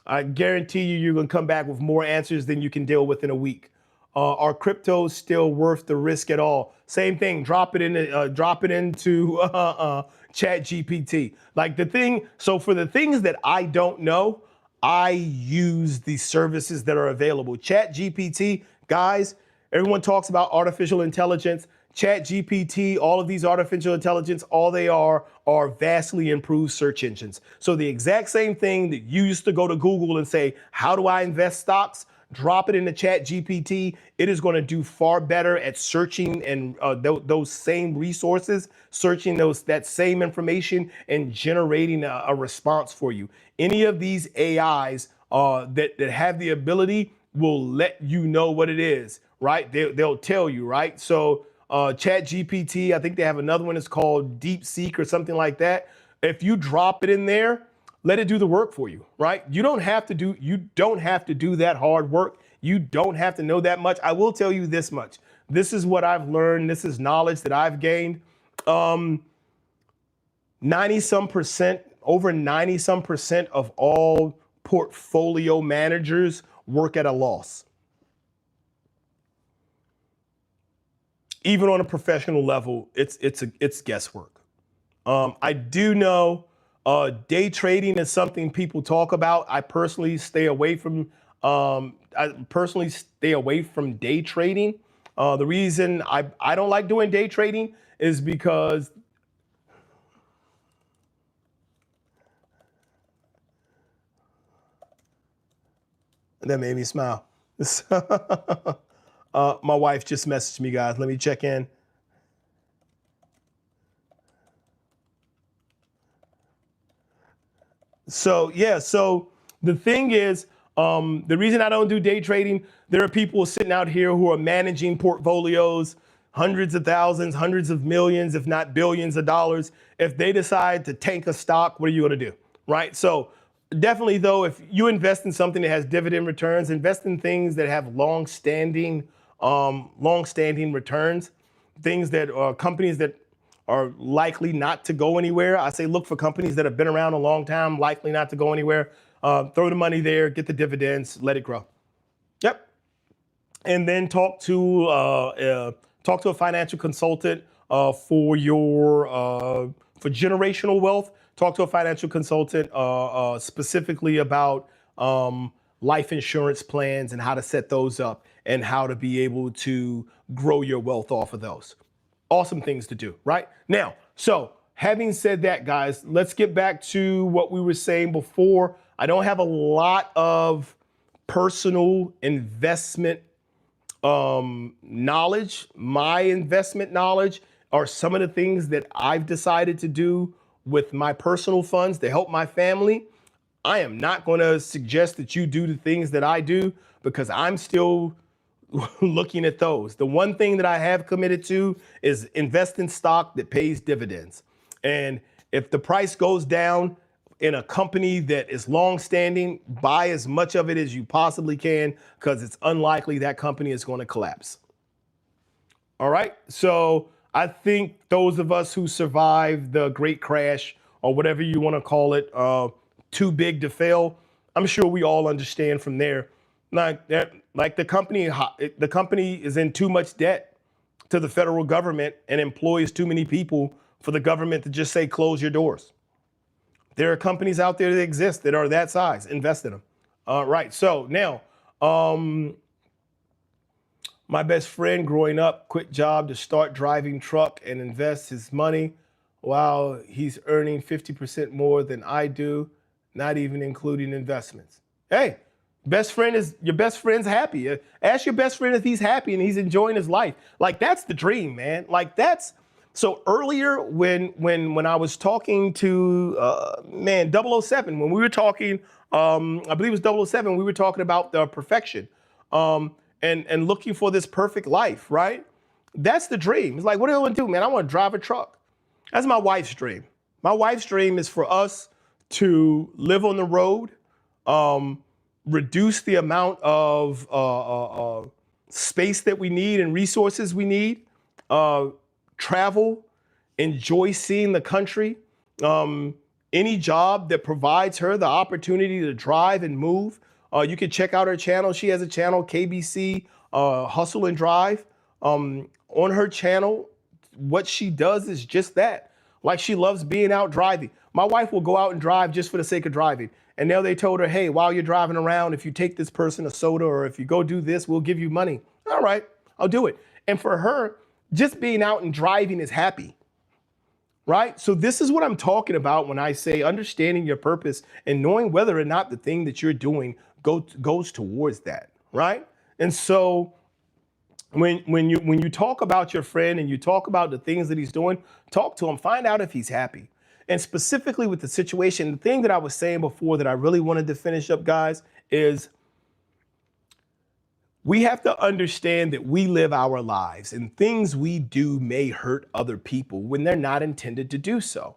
I guarantee you're going to come back with more answers than you can deal with in a week. Are cryptos still worth the risk at all? Same thing. Drop it into Chat GPT. So for the things that I don't know, I use the services that are available. Chat GPT, guys. Everyone talks about artificial intelligence. Chat GPT, all of these artificial intelligence, all they are vastly improved search engines. So the exact same thing that you used to go to Google and say, how do I invest stocks? Drop it into Chat GPT. It is going to do far better at searching and those same resources, searching that same information and generating a response for you. Any of these AIs that have the ability will let you know what it is, right? They'll tell you, right? So Chat GPT, I think they have another one that's called DeepSeek or something like that. If you drop it in there, let it do the work for you, right? You don't have to do that hard work. You don't have to know that much. I will tell you this much. This is what I've learned. This is knowledge that I've gained. 90-some%, over 90-some% of all portfolio managers work at a loss. Even on a professional level, it's guesswork. I do know day trading is something people talk about. I personally stay away from day trading. The reason I don't like doing day trading is because that made me smile. My wife just messaged me, guys. Let me check in. So yeah, so the thing is, the reason I don't do day trading, there are people sitting out here who are managing portfolios, hundreds of thousands, hundreds of millions, if not billions of dollars. If they decide to tank a stock, what are you going to do, right? So definitely, though, if you invest in something that has dividend returns, invest in things that have long-standing long-standing returns, things that companies that are likely not to go anywhere. I say look for companies that have been around a long time, likely not to go anywhere. Throw the money there, get the dividends, let it grow. Yep. And then talk to a financial consultant for generational wealth. Talk to a financial consultant specifically about life insurance plans and how to set those up and how to be able to grow your wealth off of those. Awesome things to do, right? Now, so having said that, guys, let's get back to what we were saying before. I don't have a lot of personal investment knowledge. My investment knowledge are some of the things that I've decided to do with my personal funds to help my family. I am not going to suggest that you do the things that I do because I'm still looking at those. The one thing that I have committed to is invest in stock that pays dividends. And if the price goes down in a company that is long-standing, buy as much of it as you possibly can because it's unlikely that company is going to collapse. All right. So I think those of us who survived the great crash or whatever you want to call it, too big to fail, I'm sure we all understand from there. Like the company is in too much debt to the federal government and employs too many people for the government to just say, close your doors. There are companies out there that exist that are that size. Invest in them. Right. So now, my best friend growing up quit job to start driving truck and invest his money while he's earning 50% more than I do, not even including investments. Hey, your best friend's happy. Ask your best friend if he's happy and he's enjoying his life. Like, that's the dream, man. Like, that's so earlier when I was talking to 007, when we were talking, I believe it was 007, we were talking about the perfection and looking for this perfect life, right? That's the dream. It's like, what do I want to do, man? I want to drive a truck. That's my wife's dream. My wife's dream is for us to live on the road, reduce the amount of space that we need and resources we need, travel, enjoy seeing the country, any job that provides her the opportunity to drive and move. You can check out her channel. She has a channel, KBC Hustle and Drive. On her channel, what she does is just that. Like, she loves being out driving. My wife will go out and drive just for the sake of driving. And now they told her, hey, while you're driving around, if you take this person a soda or if you go do this, we'll give you money. All right, I'll do it. And for her, just being out and driving is happy, right? So this is what I'm talking about when I say understanding your purpose and knowing whether or not the thing that you're doing goes towards that, right? And so when you talk about your friend and you talk about the things that he's doing, talk to him, find out if he's happy. And specifically with the situation, the thing that I was saying before that I really wanted to finish up, guys, is we have to understand that we live our lives and things we do may hurt other people when they're not intended to do so.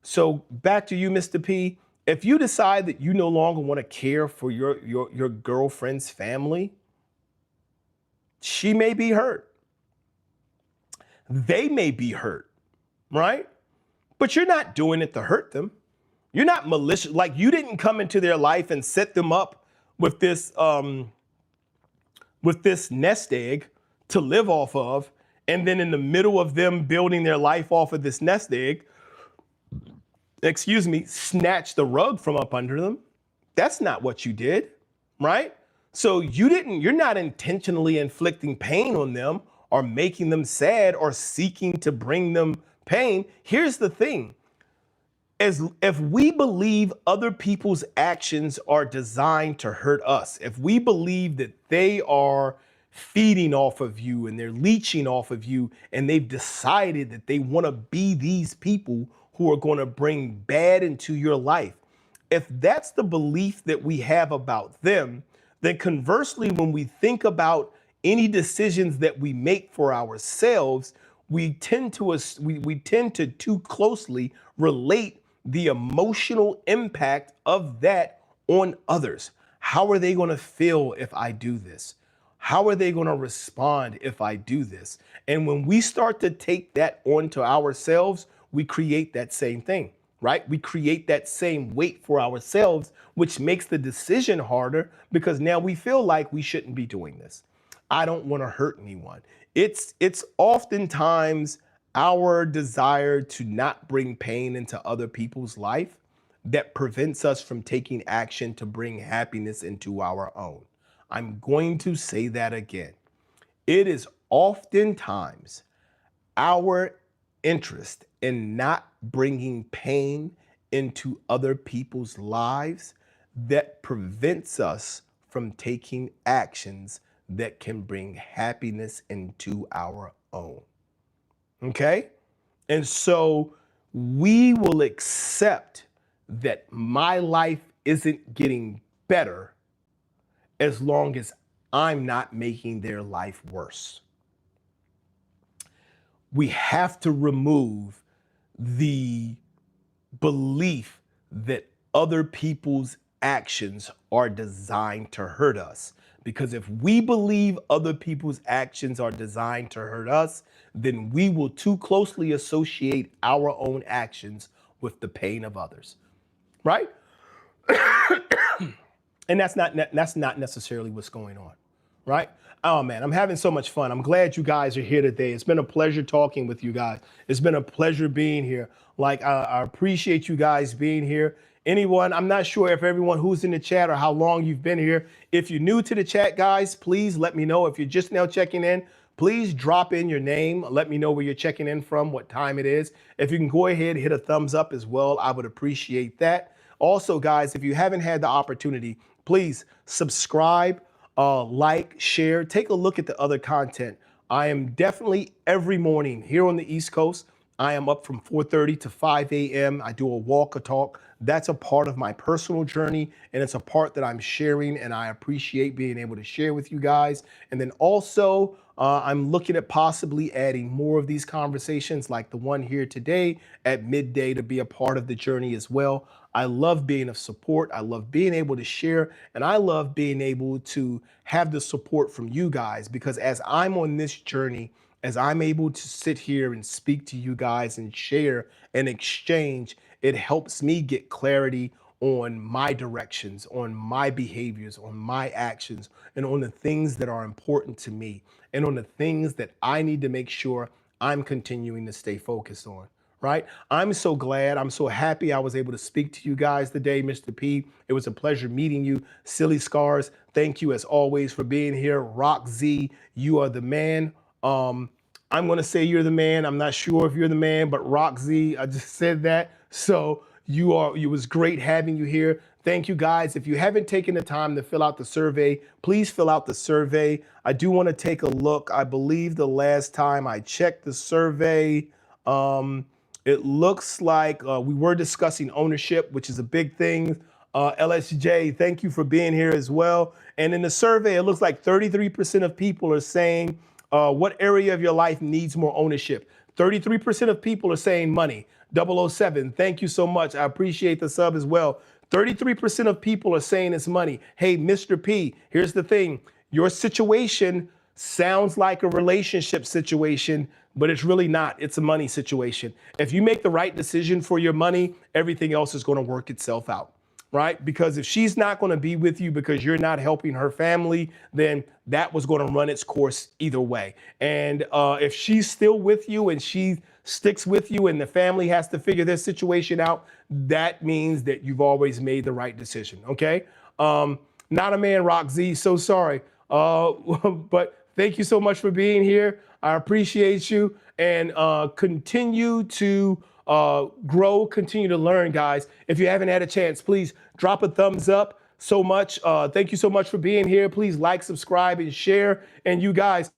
So back to you, Mr. P. If you decide that you no longer want to care for your girlfriend's family, she may be hurt. They may be hurt, right? But you're not doing it to hurt them. You're not malicious. Like, you didn't come into their life and set them up with this nest egg to live off of. And then in the middle of them building their life off of this nest egg, snatch the rug from up under them. That's not what you did, right? So you're not intentionally inflicting pain on them or making them sad or seeking to bring them pain. Here's the thing. If we believe other people's actions are designed to hurt us, if we believe that they are feeding off of you and they're leeching off of you and they've decided that they want to be these people who are going to bring bad into your life, if that's the belief that we have about them, then conversely, when we think about any decisions that we make for ourselves, we tend to too closely relate the emotional impact of that on others. How are they going to feel if I do this? How are they going to respond if I do this? And when we start to take that onto ourselves, we create that same thing, right? We create that same weight for ourselves, which makes the decision harder because now we feel like we shouldn't be doing this. I don't want to hurt anyone. It's oftentimes our desire to not bring pain into other people's life that prevents us from taking action to bring happiness into our own. I'm going to say that again. It is oftentimes our interest in not bringing pain into other people's lives that prevents us from taking actions that can bring happiness into our own. Okay? And so we will accept that my life isn't getting better as long as I'm not making their life worse. We have to remove the belief that other people's actions are designed to hurt us. Because if we believe other people's actions are designed to hurt us, then we will too closely associate our own actions with the pain of others, right? And that's not necessarily what's going on, right? Oh man, I'm having so much fun. I'm glad you guys are here today. It's been a pleasure talking with you guys. It's been a pleasure being here. Like I appreciate you guys being here. Anyone, I'm not sure if everyone who's in the chat or how long you've been here. If you're new to the chat, guys, please let me know. If you're just now checking in, please drop in your name. Let me know where you're checking in from, what time it is. If you can go ahead, hit a thumbs up as well. I would appreciate that. Also, guys, if you haven't had the opportunity, please subscribe, like, share, take a look at the other content. I am definitely every morning here on the East Coast. I am up from 4:30 to 5 a.m. I do a walk, a talk. That's a part of my personal journey, and it's a part that I'm sharing, and I appreciate being able to share with you guys. And then also, I'm looking at possibly adding more of these conversations like the one here today at midday to be a part of the journey as well. I love being of support. I love being able to share, and I love being able to have the support from you guys because as I'm on this journey, as I'm able to sit here and speak to you guys and share and exchange, it helps me get clarity on my directions, on my behaviors, on my actions, and on the things that are important to me, and on the things that I need to make sure I'm continuing to stay focused on. Right? I'm so glad. I'm so happy I was able to speak to you guys today, Mr. P. It was a pleasure meeting you. Silly Scars, thank you as always for being here. Rock Z, you are the man. I'm going to say you're the man. I'm not sure if you're the man, but Rock Z, I just said that. So it was great having you here. Thank you guys. If you haven't taken the time to fill out the survey, please fill out the survey. I do want to take a look. I believe the last time I checked the survey, it looks like we were discussing ownership, which is a big thing. LSJ, thank you for being here as well. And in the survey, it looks like 33% of people are saying, what area of your life needs more ownership? 33% of people are saying money. 007, thank you so much. I appreciate the sub as well. 33% of people are saying it's money. Hey, Mr. P, here's the thing. Your situation sounds like a relationship situation, but it's really not. It's a money situation. If you make the right decision for your money, everything else is going to work itself out, right? Because if she's not going to be with you because you're not helping her family, then that was going to run its course either way. And if she's still with you and she sticks with you and the family has to figure their situation out, that means that you've always made the right decision, okay? Not a man, Rock Z, so sorry. But thank you so much for being here. I appreciate you, and continue to grow, continue to learn, guys. If you haven't had a chance, please drop a thumbs up so much. Thank you so much for being here. Please like, subscribe, and share. And you guys,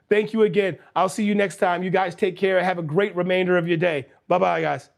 thank you again. I'll see you next time. You guys take care. Have a great remainder of your day. Bye-bye, guys.